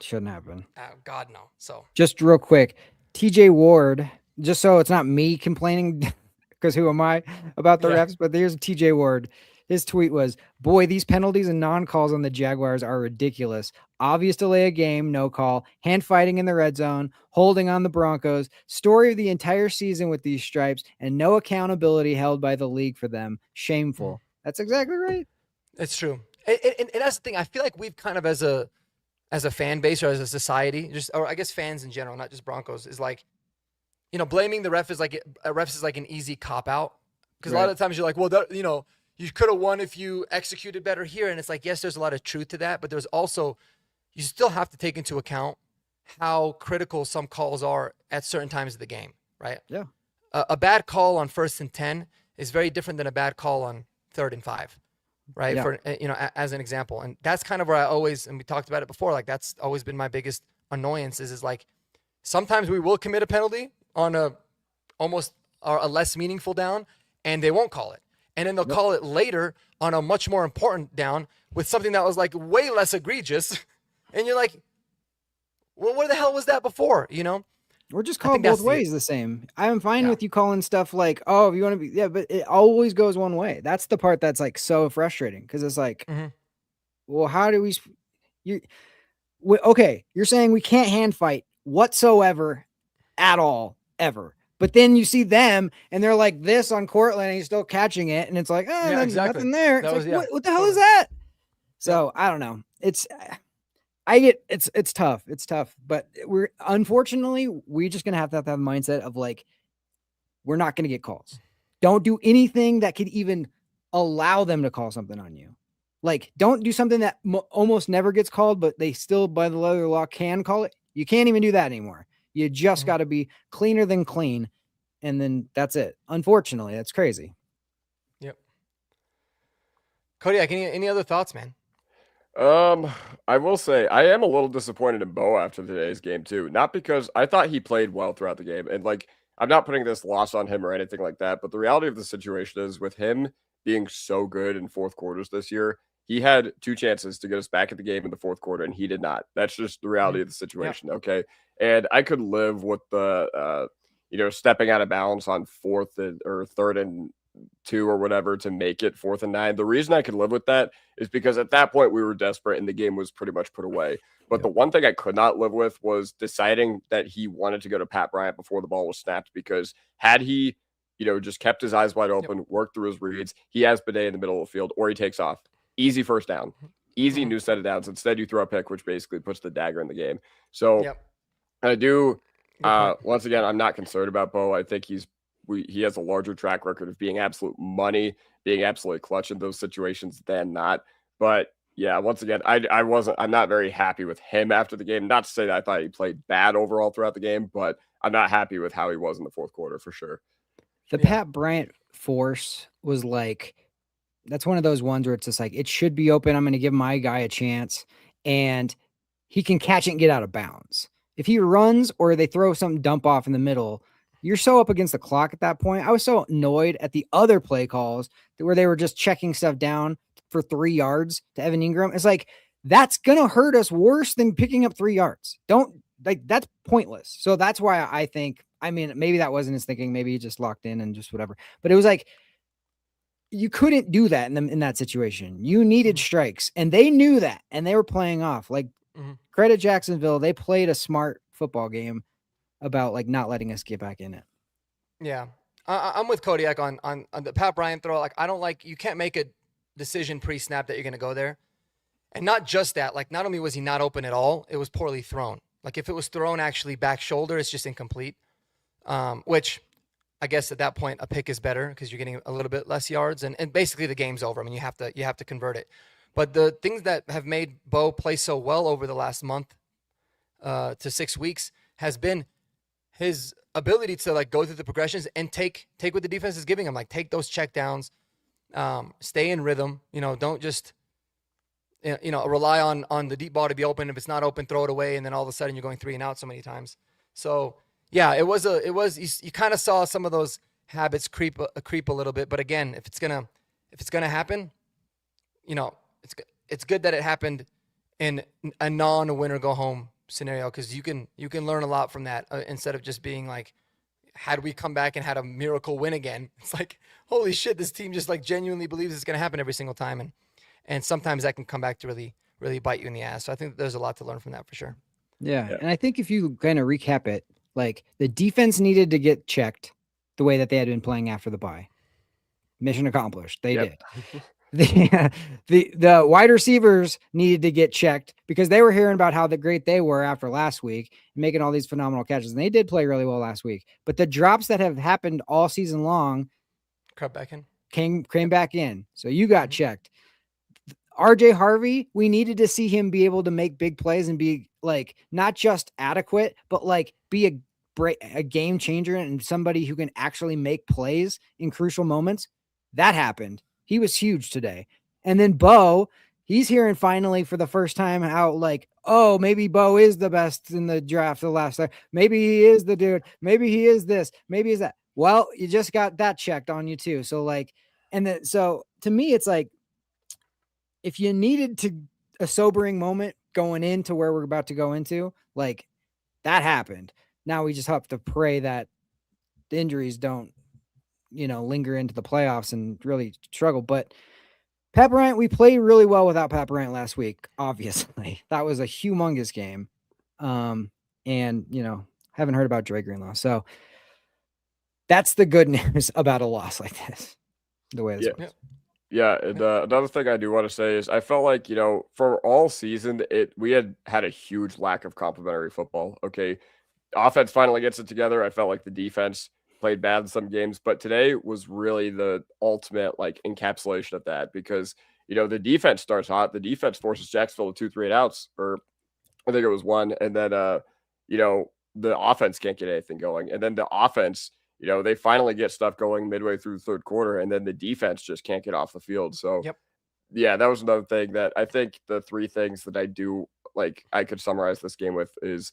S2: Shouldn't happen.
S1: God, no. So
S2: just real quick, TJ Ward, just so it's not me complaining because who am I about the refs, but here's TJ Ward. His tweet was, boy, these penalties and non-calls on the Jaguars are ridiculous. Obvious delay of game, no call, hand fighting in the red zone, holding on the Broncos, story of the entire season with these stripes, and no accountability held by the league for them. Shameful. That's exactly right.
S1: It's true. And that's the thing. I feel like we've kind of as a fan base or as a society, or I guess fans in general, not just Broncos, is like, blaming the refs is like an easy cop out. Because a lot of times you're like, well, you could have won if you executed better here. And it's like, yes, there's a lot of truth to that, but there's also, you still have to take into account how critical some calls are at certain times of the game, right?
S2: Yeah.
S1: A bad call on 1st and 10 is very different than a bad call on 3rd and 5, right? Yeah. For, as an example. And that's kind of where I always, and we talked about it before, like that's always been my biggest annoyance is like, sometimes we will commit a penalty on a less meaningful down and they won't call it. And then they'll call it later on a much more important down with something that was like way less egregious. And you're like, well, where the hell was that before?
S2: Or just call it both ways the same. I'm fine with you calling stuff like, oh, if you want to be, but it always goes one way. That's the part that's like so frustrating because it's like, well, how do okay, you're saying we can't hand fight whatsoever at all, ever. But then you see them and they're like this on Cortland and he's still catching it. And it's like, oh,
S1: Yeah, exactly.
S2: nothing there.
S1: That
S2: It's
S1: was-
S2: like, what the hell is that? So I don't know. It's tough. It's tough. But unfortunately, we're just going to have that mindset of like, we're not going to get calls. Don't do anything that could even allow them to call something on you. Like, don't do something that almost never gets called, but they still, by the letter of the law, can call it. You can't even do that anymore. You just got to be cleaner than clean. And then that's it. Unfortunately, that's crazy.
S1: Yep. Kodiak, any other thoughts, man?
S3: I will say I am a little disappointed in Bo after today's game too. Not because I thought he played well throughout the game, and like I'm not putting this loss on him or anything like that, but the reality of the situation is with him being so good in fourth quarters this year, he had 2 chances to get us back at the game in the fourth quarter, and he did not. That's just the reality of the situation. Yeah. Okay. And I could live with the, stepping out of bounds on 4th or 3rd and 2 or whatever to make it 4th and 9. The reason I could live with that is because at that point we were desperate and the game was pretty much put away. But the one thing I could not live with was deciding that he wanted to go to Pat Bryant before the ball was snapped, because had he, just kept his eyes wide open, worked through his reads, he has Bidet in the middle of the field, or he takes off. Easy first down. Easy new set of downs. Instead, you throw a pick, which basically puts the dagger in the game. So I do, once again, I'm not concerned about Bo. I think he has a larger track record of being absolute money, being absolutely clutch in those situations than not. But yeah, once again, I'm not very happy with him after the game. Not to say that I thought he played bad overall throughout the game, but I'm not happy with how he was in the fourth quarter for sure.
S2: The Pat Bryant force was like, that's one of those ones where it's just like, it should be open. I'm going to give my guy a chance and he can catch it and get out of bounds. If he runs or they throw something dump off in the middle, you're so up against the clock at that point. I was so annoyed at the other play calls where they were just checking stuff down for 3 yards to Evan Ingram. It's like, that's going to hurt us worse than picking up 3 yards. That's pointless. So that's why I think, maybe that wasn't his thinking. Maybe he just locked in and just whatever, but it was like, you couldn't do that in that situation. You needed strikes and they knew that and they were playing off. Like credit Jacksonville. They played a smart football game about like not letting us get back in it.
S1: Yeah. I'm with Kodiak on the Pat Bryant throw. Like, I don't like, you can't make a decision pre-snap that you're going to go there. And not just that, like, not only was he not open at all, it was poorly thrown. Like, if it was thrown actually back shoulder, it's just incomplete. Which I guess at that point a pick is better because you're getting a little bit less yards and basically the game's over. I mean, you have to convert it. But the things that have made Bo play so well over the last month to 6 weeks has been his ability to like go through the progressions and take what the defense is giving him, like take those check downs, stay in rhythm, don't just rely on the deep ball to be open. If it's not open, throw it away, and then all of a sudden you're going 3 and out so many times. So yeah, it was you kind of saw some of those habits creep a little bit, but again, if it's gonna happen, it's good that it happened in a non-winner go home scenario, because you can learn a lot from that instead of just being like, had we come back and had a miracle win again, it's like, holy shit, this team just like genuinely believes it's gonna happen every single time, and sometimes that can come back to really really bite you in the ass. So I think there's a lot to learn from that for sure.
S2: Yeah. And I think if you kind of recap it, like the defense needed to get checked the way that they had been playing after the bye. Mission accomplished. They did. The wide receivers needed to get checked because they were hearing about how great they were after last week, making all these phenomenal catches. And they did play really well last week. But the drops that have happened all season long came back in. So you got checked. RJ Harvey, we needed to see him be able to make big plays and be like not just adequate, but like be a game changer and somebody who can actually make plays in crucial moments. That happened. He was huge today. And then Bo, he's hearing finally for the first time how like, oh, maybe Bo is the best in the draft the last time. Maybe he is the dude. Maybe he is this. Maybe he's that. Well, you just got that checked on you too. So like, so to me, it's like, if you needed a sobering moment going into where we're about to go into, like that happened. Now we just have to pray that the injuries don't, linger into the playoffs and really struggle. But Pat Bryant, we played really well without Pat Bryant last week. Obviously, that was a humongous game. And haven't heard about Dre Greenlaw, so that's the good news about a loss like this. The way this works.
S3: Yeah, and another thing I do want to say is I felt like, for all season, we had a huge lack of complementary football. Okay, offense finally gets it together. I felt like the defense played bad in some games, but today was really the ultimate like encapsulation of that because, the defense starts hot. The defense forces Jacksonville to 2 3 outs, or I think it was one, and then the offense can't get anything going, and then the offense. They finally get stuff going midway through the third quarter, and then the defense just can't get off the field. So, yeah, that was another thing that I think the three things that I do like I could summarize this game with is,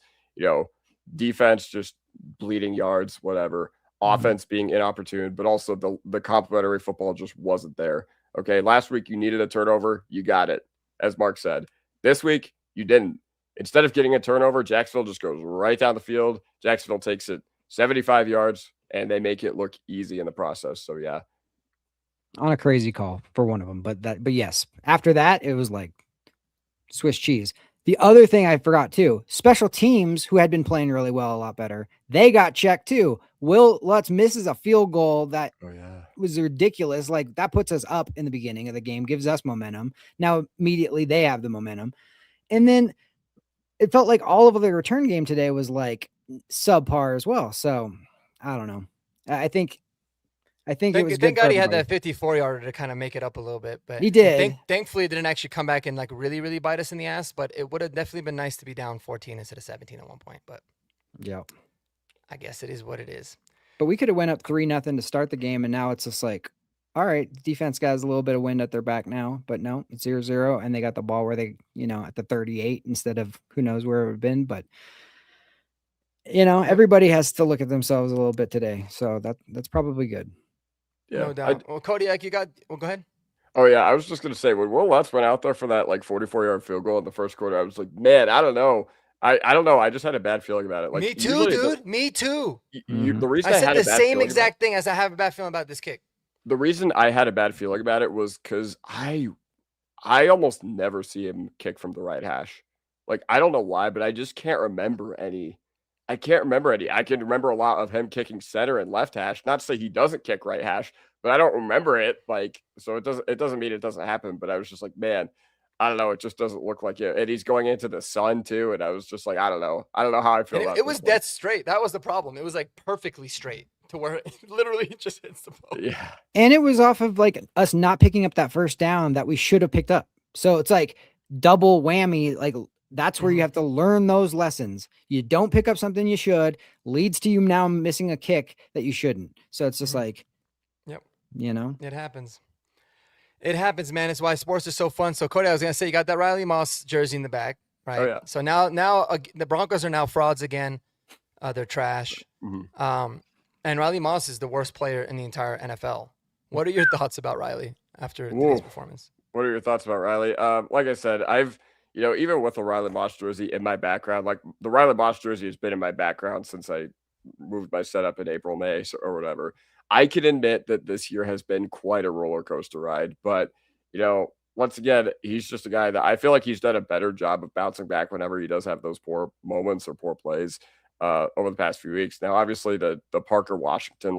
S3: defense just bleeding yards, whatever, offense being inopportune, but also the complementary football just wasn't there. Okay, last week you needed a turnover, you got it, as Mark said. This week you didn't. Instead of getting a turnover, Jacksonville just goes right down the field. Jacksonville takes it 75 yards. And they make it look easy in the process. So yeah,
S2: on a crazy call for one of them, but yes, after that it was like Swiss cheese. The other thing I forgot too, special teams who had been playing really well, a lot better, they got checked too. Will Lutz misses a field goal that was ridiculous. Like that puts us up in the beginning of the game, gives us momentum. Now immediately they have the momentum, and then it felt like all of the return game today was like subpar as well. So. I don't know. I think it was good.
S1: Thank God he had that 54-yarder to kind of make it up a little bit, but
S2: he did.
S1: Thankfully, it didn't actually come back and like really, really bite us in the ass. But it would have definitely been nice to be down 14 instead of 17 at one point. But
S2: yeah,
S1: I guess it is what it is.
S2: But we could have went up 3-0 to start the game, and now it's just like, all right, defense got a little bit of wind at their back now, but no, it's 0-0, and they got the ball where they, at the 38 instead of who knows where it would have been, but. Everybody has to look at themselves a little bit today. So that's probably good.
S1: Yeah, no doubt. Well, Kodiak, go ahead.
S3: Oh, yeah. I was just going to say, when Will Lutz went out there for that like 44-yard field goal in the first quarter, I was like, man, I don't know. I don't know. I just had a bad feeling about it. Like,
S1: me too, dude. Me too.
S3: The reason
S1: I said the same exact thing as I have a bad feeling about this kick.
S3: The reason I had a bad feeling about it was because I almost never see him kick from the right hash. Like, I don't know why, but I just can't remember any. I can't remember any. I can remember a lot of him kicking center and left hash. Not to say he doesn't kick right hash, but I don't remember it. Like, so it doesn't mean it doesn't happen. But I was just like, man, I don't know. It just doesn't look like it. And he's going into the sun too. And I was just like, I don't know. I don't know how I feel about it.
S1: It was dead straight. That was the problem. It was like perfectly straight to where it literally just hits the post.
S3: Yeah.
S2: And it was off of like us not picking up that first down that we should have picked up. So it's like double whammy. Like, that's where you have to learn those lessons. You don't pick up something you should, leads to you now missing a kick that you shouldn't. So it's just like,
S1: it happens. It happens, man. It's why sports are so fun. So Cody, I was going to say, you got that Riley Moss jersey in the back, right?
S3: Oh, yeah.
S1: So now the Broncos are now frauds again. They're trash.
S3: Mm-hmm.
S1: And Riley Moss is the worst player in the entire NFL. What are your thoughts about Riley after today's performance?
S3: What are your thoughts about Riley? Like I said, I've even with the Riley Moss jersey in my background, like the Riley Moss jersey has been in my background since I moved my setup in April, May, or whatever. I can admit that this year has been quite a roller coaster ride, but once again, he's just a guy that I feel like he's done a better job of bouncing back whenever he does have those poor moments or poor plays over the past few weeks. Now, obviously the Parker Washington,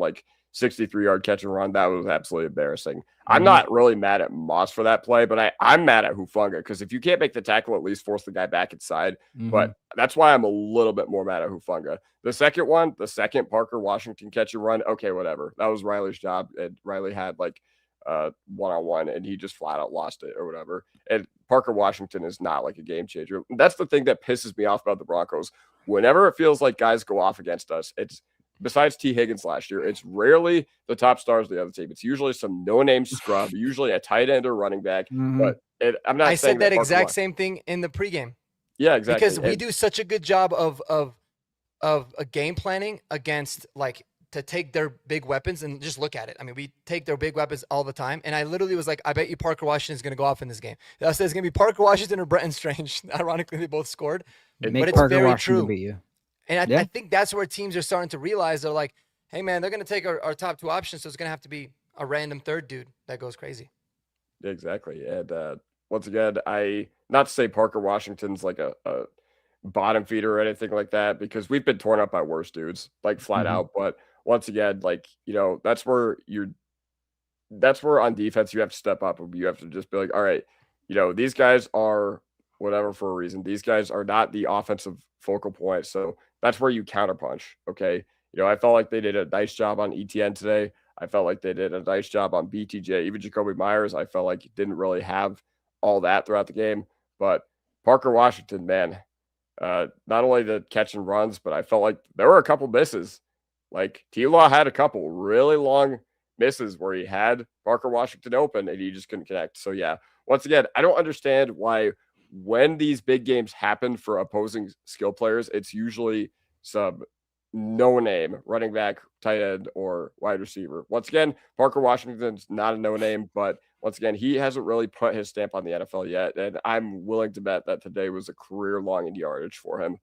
S3: 63-yard catch and run, that was absolutely embarrassing. I'm not really mad at Moss for that play, but I'm mad at Hufanga because if you can't make the tackle, at least force the guy back inside. But that's why I'm a little bit more mad at Hufanga. The second Parker Washington catch and run, okay, whatever. That was Riley's job, and Riley had one-on-one, and he just flat out lost it or whatever. And Parker Washington is not like a game changer. That's the thing that pisses me off about the Broncos. Whenever it feels like guys go off against us, it's besides T. Higgins last year, it's rarely the top stars of the other team. It's usually some no-name scrub, usually a tight end or running back. But I'm not.
S1: I said that exact same thing in the pregame.
S3: Yeah, exactly.
S1: Because we do such a good job of a game planning against to take their big weapons and just look at it. I mean, we take their big weapons all the time. And I literally was like, I bet you Parker Washington is going to go off in this game. I said it's going to be Parker Washington or Brenton Strange. Ironically, they both scored.
S2: But it's Parker very Washington true. Beat you.
S1: And I think that's where teams are starting to realize they're like, hey, man, they're going to take our top two options. So it's going to have to be a random third dude that goes crazy.
S3: Exactly. And once again, not to say Parker Washington's like a bottom feeder or anything like that, because we've been torn up by worse dudes, like flat
S2: Mhm.
S3: out. But once again, like, that's where on defense you have to step up. You have to just be like, all right, these guys are whatever for a reason. These guys are not the offensive focal point. So that's where you counterpunch. Okay. I felt like they did a nice job on ETN today. I felt like they did a nice job on BTJ. Even Jacoby Myers, I felt like he didn't really have all that throughout the game. But Parker Washington, man, not only the catch and runs, but I felt like there were a couple misses. Like T-Law had a couple really long misses where he had Parker Washington open and he just couldn't connect. So yeah, once again, I don't understand why when these big games happen for opposing skill players, it's usually some no name running back, tight end, or wide receiver. Once again, Parker Washington's not a no name, but once again, he hasn't really put his stamp on the NFL yet. And I'm willing to bet that today was a career long in yardage for him.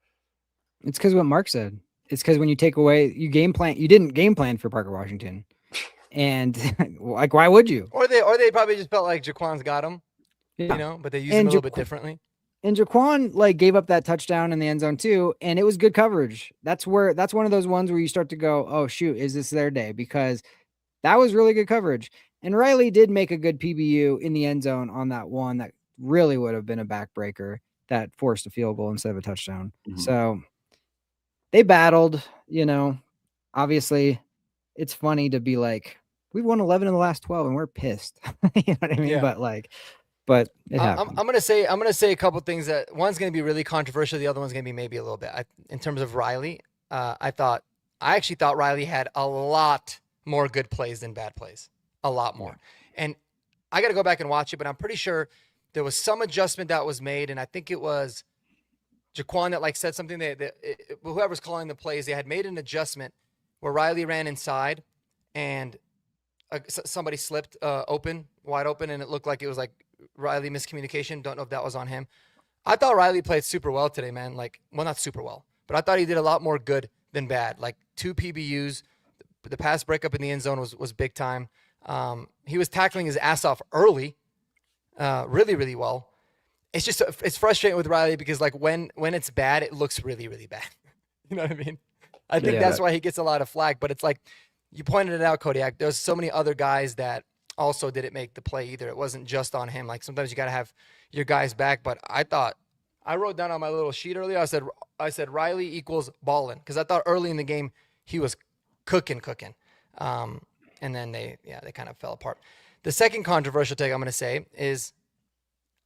S2: It's because what Mark said. It's because when you take away, you didn't game plan for Parker Washington. And like, why would you?
S1: Or they probably just felt like Jaquan's got him,
S2: Yeah.
S1: but they use him a little bit differently.
S2: And Jaquan like gave up that touchdown in the end zone too, and it was good coverage. That's one of those ones where you start to go, oh shoot, is this their day? Because that was really good coverage. And Riley did make a good PBU in the end zone on that one that really would have been a backbreaker that forced a field goal instead of a touchdown.
S3: Mhm.
S2: So they battled, obviously it's funny to be like, we've won 11 in the last 12 and we're pissed. You know what I mean?
S1: Yeah.
S2: But it happened.
S1: I'm gonna say a couple things that one's gonna be really controversial. The other one's gonna be maybe a little bit. In terms of Riley, I actually thought Riley had a lot more good plays than bad plays, a lot more. Yeah. And I got to go back and watch it, but I'm pretty sure there was some adjustment that was made, and I think it was Jaquan that like said something that whoever's calling the plays, they had made an adjustment where Riley ran inside, and somebody slipped wide open, and it looked like it was like Riley miscommunication. Don't know if that was on him. I thought Riley played super well today, man. Like, well, not super well, but I thought he did a lot more good than bad. Like 2 PBUs, the pass breakup in the end zone was big time. He was tackling his ass off early, really, really well. It's frustrating with Riley because like when it's bad, it looks really, really bad. You know what I mean? I think that's why he gets a lot of flack, but it's like you pointed it out, Kodiak. There's so many other guys that also didn't make the play either. It wasn't just on him. Like sometimes you got to have your guys back, but I wrote down on my little sheet earlier, I said Riley equals ballin', because I thought early in the game he was cooking. And then they kind of fell apart. The second controversial take I'm going to say is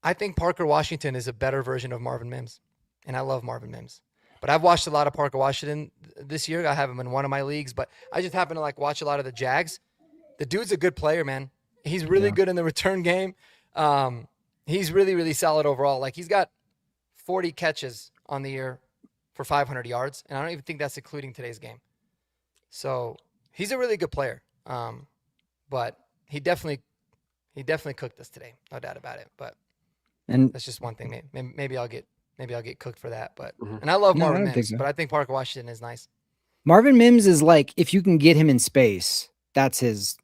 S1: I think Parker Washington is a better version of Marvin Mims, and I love Marvin Mims. But I've watched a lot of Parker Washington this year. I have him in one of my leagues, but I just happen to like watch a lot of the Jags. The dude's a good player, man. He's really good in the return game. He's really, really solid overall. Like he's got 40 catches on the year for 500 yards, and I don't even think that's including today's game. So he's a really good player. But he definitely cooked us today, no doubt about it. But that's just one thing. Maybe I'll get cooked for that. But and I love Marvin Mims, but I think Parker Washington is nice.
S2: Marvin Mims is like, if you can get him in space, that's his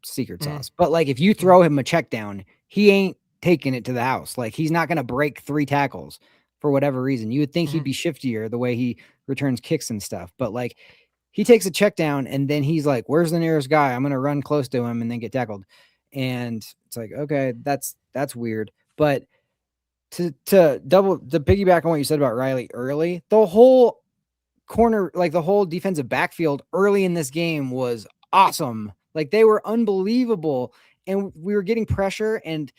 S2: secret sauce. But like if you throw him a check down, he ain't taking it to the house. Like he's not going to break 3 tackles for whatever reason. You would think he'd be shiftier the way he returns kicks and stuff. But like he takes a check down and then he's like, where's the nearest guy? I'm going to run close to him and then get tackled. And it's like, okay, that's weird. But to piggyback on what you said about Riley early, the whole corner, like the whole defensive backfield early in this game was awesome. Like they were unbelievable, and we were getting pressure, and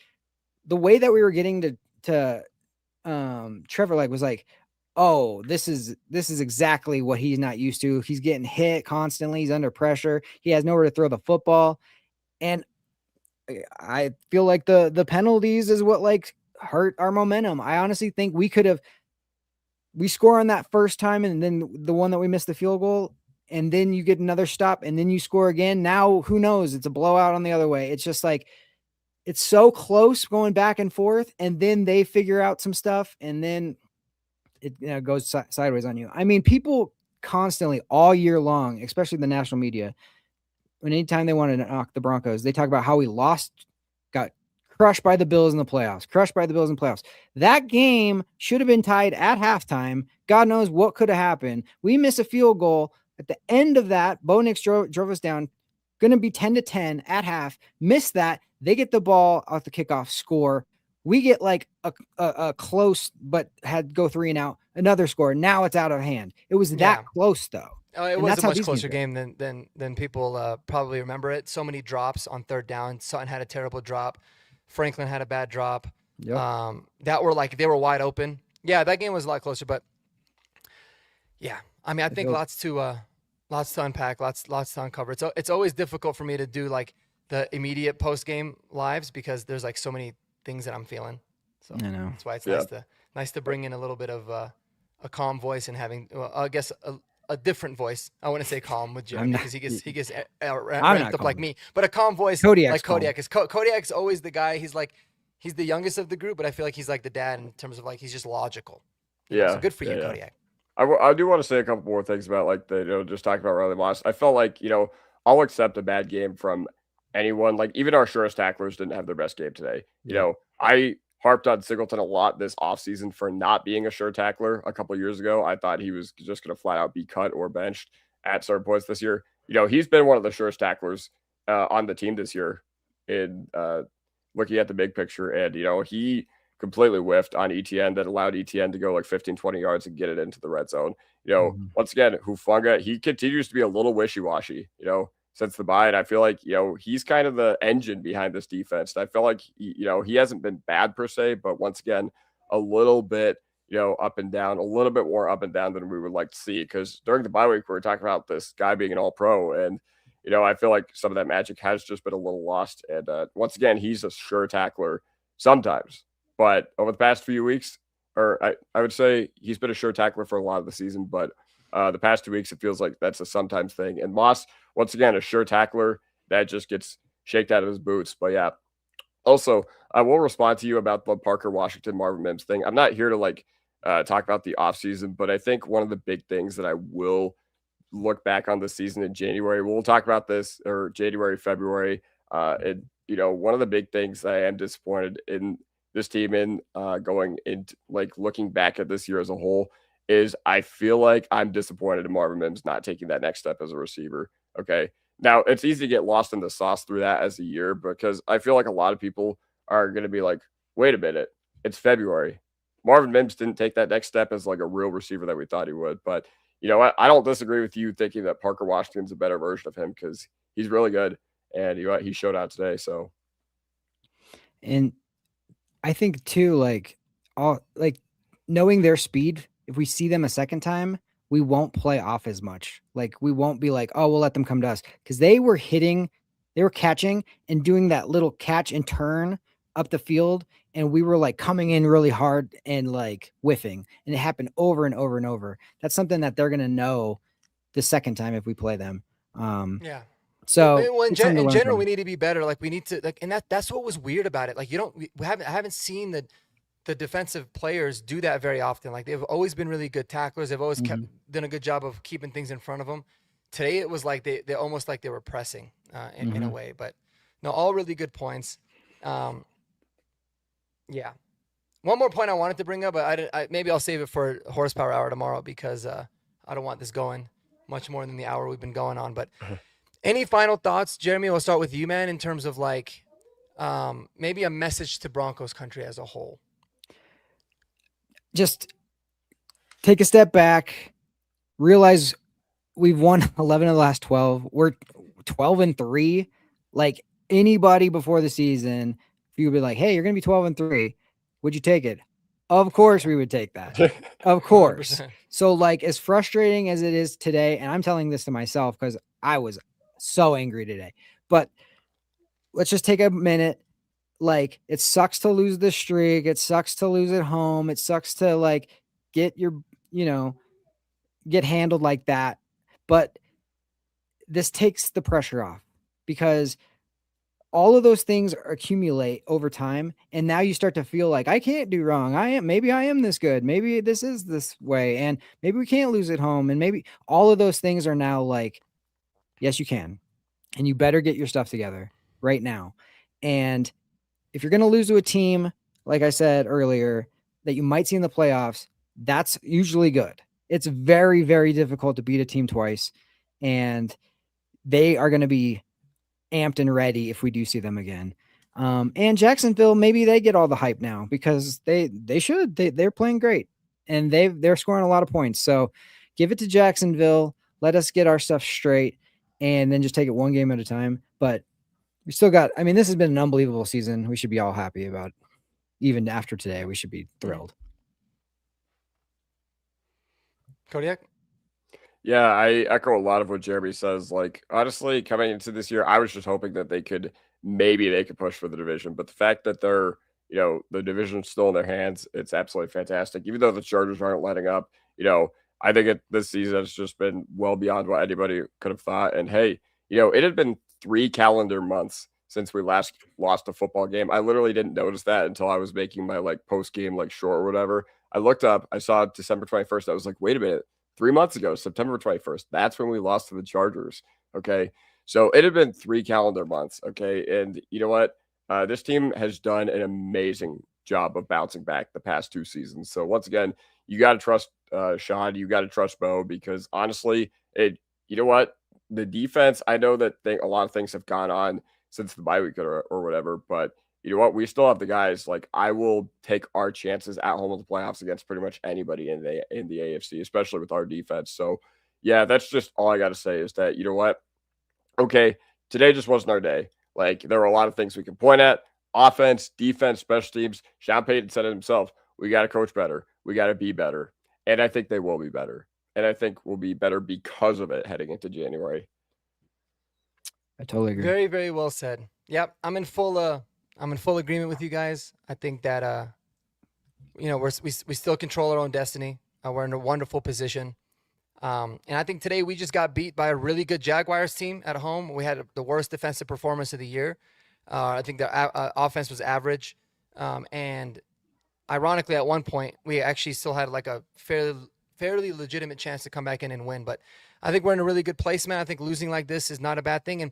S2: the way that we were getting to Trevor like was like, oh, this is exactly what he's not used to. He's getting hit constantly. He's under pressure. He has nowhere to throw the football. And I feel like the penalties is what like hurt our momentum. I honestly think we score on that first time, and then the one that we missed the field goal, and then you get another stop, and then you score again. Now, who knows? It's a blowout on the other way. It's just like, it's so close going back and forth, and then they figure out some stuff, and then it goes sideways on you. I mean, people constantly all year long, especially the national media, when anytime they want to knock the Broncos, they talk about how we lost got crushed by the Bills in the playoffs. That game should have been tied at halftime. God knows what could have happened. We miss a field goal at the end of that. Bo Nix drove us down. Going to be 10-10 at half. Miss that. They get the ball off the kickoff, score. We get like a close, but had to go 3 and out. Another score. Now it's out of hand. It was that close though.
S1: Oh, it was a much closer game than people probably remember it. So many drops on third down. Sutton had a terrible drop. Franklin had a bad drop.
S2: Yep.
S1: That were like they were wide open. Yeah, that game was a lot closer. But yeah, I mean, I think lots to unpack, lots to uncover. It's always difficult for me to do like the immediate post game lives because there's like so many things that I'm feeling. So
S2: I know.
S1: that's why it's nice to bring in a little bit of a calm voice and having, well, I guess a different voice. I want to say calm with Jeremy because he gets ramped up like me, but a calm voice like Kodiak. Because Kodiak's always the guy. He's the youngest of the group, but I feel like he's like the dad in terms of like he's just logical.
S3: Yeah,
S1: so good for you, Kodiak.
S3: I do want to say a couple more things about like just talking about Riley Moss. I felt like I'll accept a bad game from anyone. Like even our surest tacklers didn't have their best game today. I harped on Singleton a lot this offseason for not being a sure tackler a couple of years ago. I thought he was just going to flat out be cut or benched at certain points this year. He's been one of the surest tacklers on the team this year in looking at the big picture. And, he completely whiffed on ETN that allowed ETN to go like 15, 20 yards and get it into the red zone. Once again, Hufanga, he continues to be a little wishy-washy, since the bye. And I feel like, he's kind of the engine behind this defense. And I feel like, he hasn't been bad per se, but once again, a little bit, up and down, a little bit more up and down than we would like to see. Because during the bye week, we were talking about this guy being an all-pro. And, I feel like some of that magic has just been a little lost. And once again, he's a sure tackler sometimes. But over the past few weeks, or I would say he's been a sure tackler for a lot of the season, but the past 2 weeks, it feels like that's a sometimes thing. And Moss, once again, a sure tackler that just gets shaked out of his boots. But yeah, also, I will respond to you about the Parker Washington Marvin Mims thing. I'm not here to talk about the offseason, but I think one of the big things that I will look back on the season in January, we'll talk about this, or January, February. And, one of the big things that I am disappointed in this team in going into looking back at this year as a whole is I feel like I'm disappointed in Marvin Mims not taking that next step as a receiver. Okay. Now it's easy to get lost in the sauce through that as a year because I feel like a lot of people are going to be like, wait a minute, it's February. Marvin Mims didn't take that next step as like a real receiver that we thought he would. But I don't disagree with you thinking that Parker Washington's a better version of him because he's really good and he showed out today. So,
S2: and I think too, knowing their speed, if we see them a second time, we won't play off as much. We won't be like, oh, we'll let them come to us. Because they were catching and doing that little catch and turn up the field. And we were coming in really hard and whiffing. And it happened over and over and over. That's something that they're going to know the second time if we play them.
S1: Yeah.
S2: So
S1: in general, we need to be better. We need to and that's what was weird about it. I haven't seen the defensive players do that very often. They've always been really good tacklers. They've always done a good job of keeping things in front of them. Today it was like they almost like they were pressing in a way. But no, all really good points. Yeah. One more point I wanted to bring up, but maybe I'll save it for Horsepower Hour tomorrow because I don't want this going much more than the hour we've been going on. But any final thoughts, Jeremy? We'll start with you, man, in terms of maybe a message to Broncos country as a whole.
S2: Just take a step back, realize we've won 11 of the last 12. We're 12-3. Anybody before the season, if you would be like, hey, you're going to be 12-3, would you take it? Of course we would take that. Of course. 100%. So as frustrating as it is today, and I'm telling this to myself because I was so angry today, but let's just take a minute. It sucks to lose the streak. It sucks to lose at home. It sucks to get get handled like that. But this takes the pressure off because all of those things accumulate over time. And now you start to feel like I can't do wrong. Maybe I am this good. Maybe this is this way. And maybe we can't lose at home. And maybe all of those things are now yes, you can. And you better get your stuff together right now. And if you're going to lose to a team, like I said earlier, that you might see in the playoffs, that's usually good. It's very, very difficult to beat a team twice, and they are going to be amped and ready if we do see them again. And Jacksonville, maybe they get all the hype now because they should. They're playing great, and they're scoring a lot of points. So give it to Jacksonville. Let us get our stuff straight, and then just take it one game at a time. But we still got. I mean, this has been an unbelievable season. We should be all happy about it. Even after today, we should be thrilled.
S1: Kodiak?
S3: Yeah, I echo a lot of what Jeremy says. Like, honestly, coming into this year, I was just hoping that they could push for the division. But the fact that they're, the division's still in their hands, it's absolutely fantastic. Even though the Chargers aren't letting up, I think this season has just been well beyond what anybody could have thought. And hey, it had been 3 calendar months since we last lost a football game. I literally didn't notice that until I was making my post game short or whatever. I looked up, I saw December 21st. I was like, wait a minute. 3 months ago, September 21st, that's when we lost to the Chargers. Okay. So it had been 3 calendar months. Okay. And you know what? This team has done an amazing job of bouncing back the past 2 seasons. So once again, you got to trust Sean. You got to trust Bo, because honestly, you know what? The defense, I know that a lot of things have gone on since the bye week or whatever, but you know what? We still have the guys. I will take our chances at home in the playoffs against pretty much anybody in the AFC, especially with our defense. So, yeah, that's just all I got to say is that, you know what? Okay, today just wasn't our day. There were a lot of things we can point at: offense, defense, special teams. Sean Payton said it himself. We got to coach better. We got to be better. And I think they will be better. And I think we'll be better because of it heading into January.
S2: I totally agree.
S1: Very, very well said. Yep, I'm in full agreement with you guys. I think that we still control our own destiny. We're in a wonderful position, and I think today we just got beat by a really good Jaguars team at home. We had the worst defensive performance of the year. I think the offense was average, and ironically, at one point we actually still had a fairly legitimate chance to come back in and win. But I think we're in a really good place, man. I think losing like this is not a bad thing. And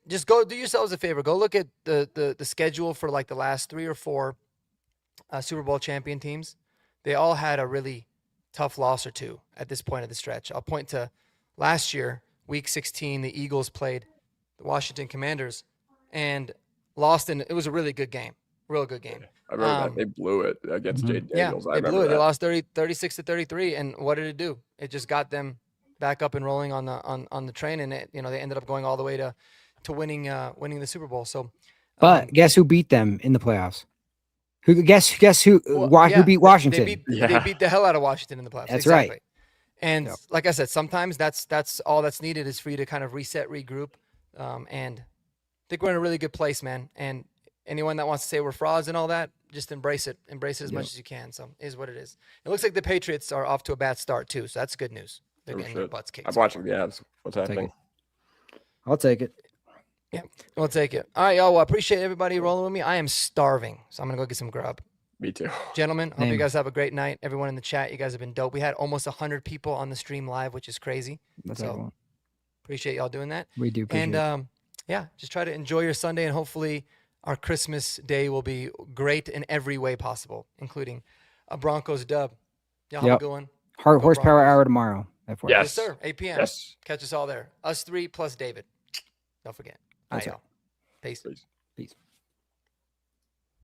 S1: just go do yourselves a favor. Go look at the schedule for the last 3 or 4 Super Bowl champion teams. They all had a really tough loss or two at this point of the stretch. I'll point to last year, week 16, the Eagles played the Washington Commanders and lost it was a really good game. Real good game.
S3: I remember that. They blew it against Jade Daniels.
S1: Yeah, they blew it. They lost 36-33. And what did it do? It just got them back up and rolling on the train, and they ended up going all the way to winning the Super Bowl. So,
S2: but guess who beat them in the playoffs? Guess who beat Washington?
S1: They beat the hell out of Washington in the playoffs.
S2: That's
S1: exactly.
S2: right.
S1: And like I said, sometimes that's all that's needed is for you to kind of reset, regroup, and I think we're in a really good place, man. And anyone that wants to say we're frauds and all that, just embrace it. Embrace it as much as you can. So it is what it is. It looks like the Patriots are off to a bad start too, so that's good news. They're getting their butts kicked.
S3: I'm watching the Avs. What's happening?
S2: I'll take it.
S1: Yeah, we'll take it. All right, y'all. Well, I appreciate everybody rolling with me. I am starving, so I'm going to go get some grub.
S3: Me too.
S1: Gentlemen, hope you guys have a great night. Everyone in the chat, you guys have been dope. We had almost 100 people on the stream live, which is crazy.
S2: That's
S1: so
S2: everyone.
S1: Appreciate y'all doing that.
S2: We do appreciate
S1: it. Yeah, just try to enjoy your Sunday, and hopefully our Christmas day will be great in every way possible, including a Broncos dub. Y'all have a good one.
S2: Horsepower Hour tomorrow.
S3: Yes,
S1: sir. 8 p.m.
S3: Yes.
S1: Catch us all there. Us 3 plus David. Don't forget. All right, y'all. Peace.
S2: Peace.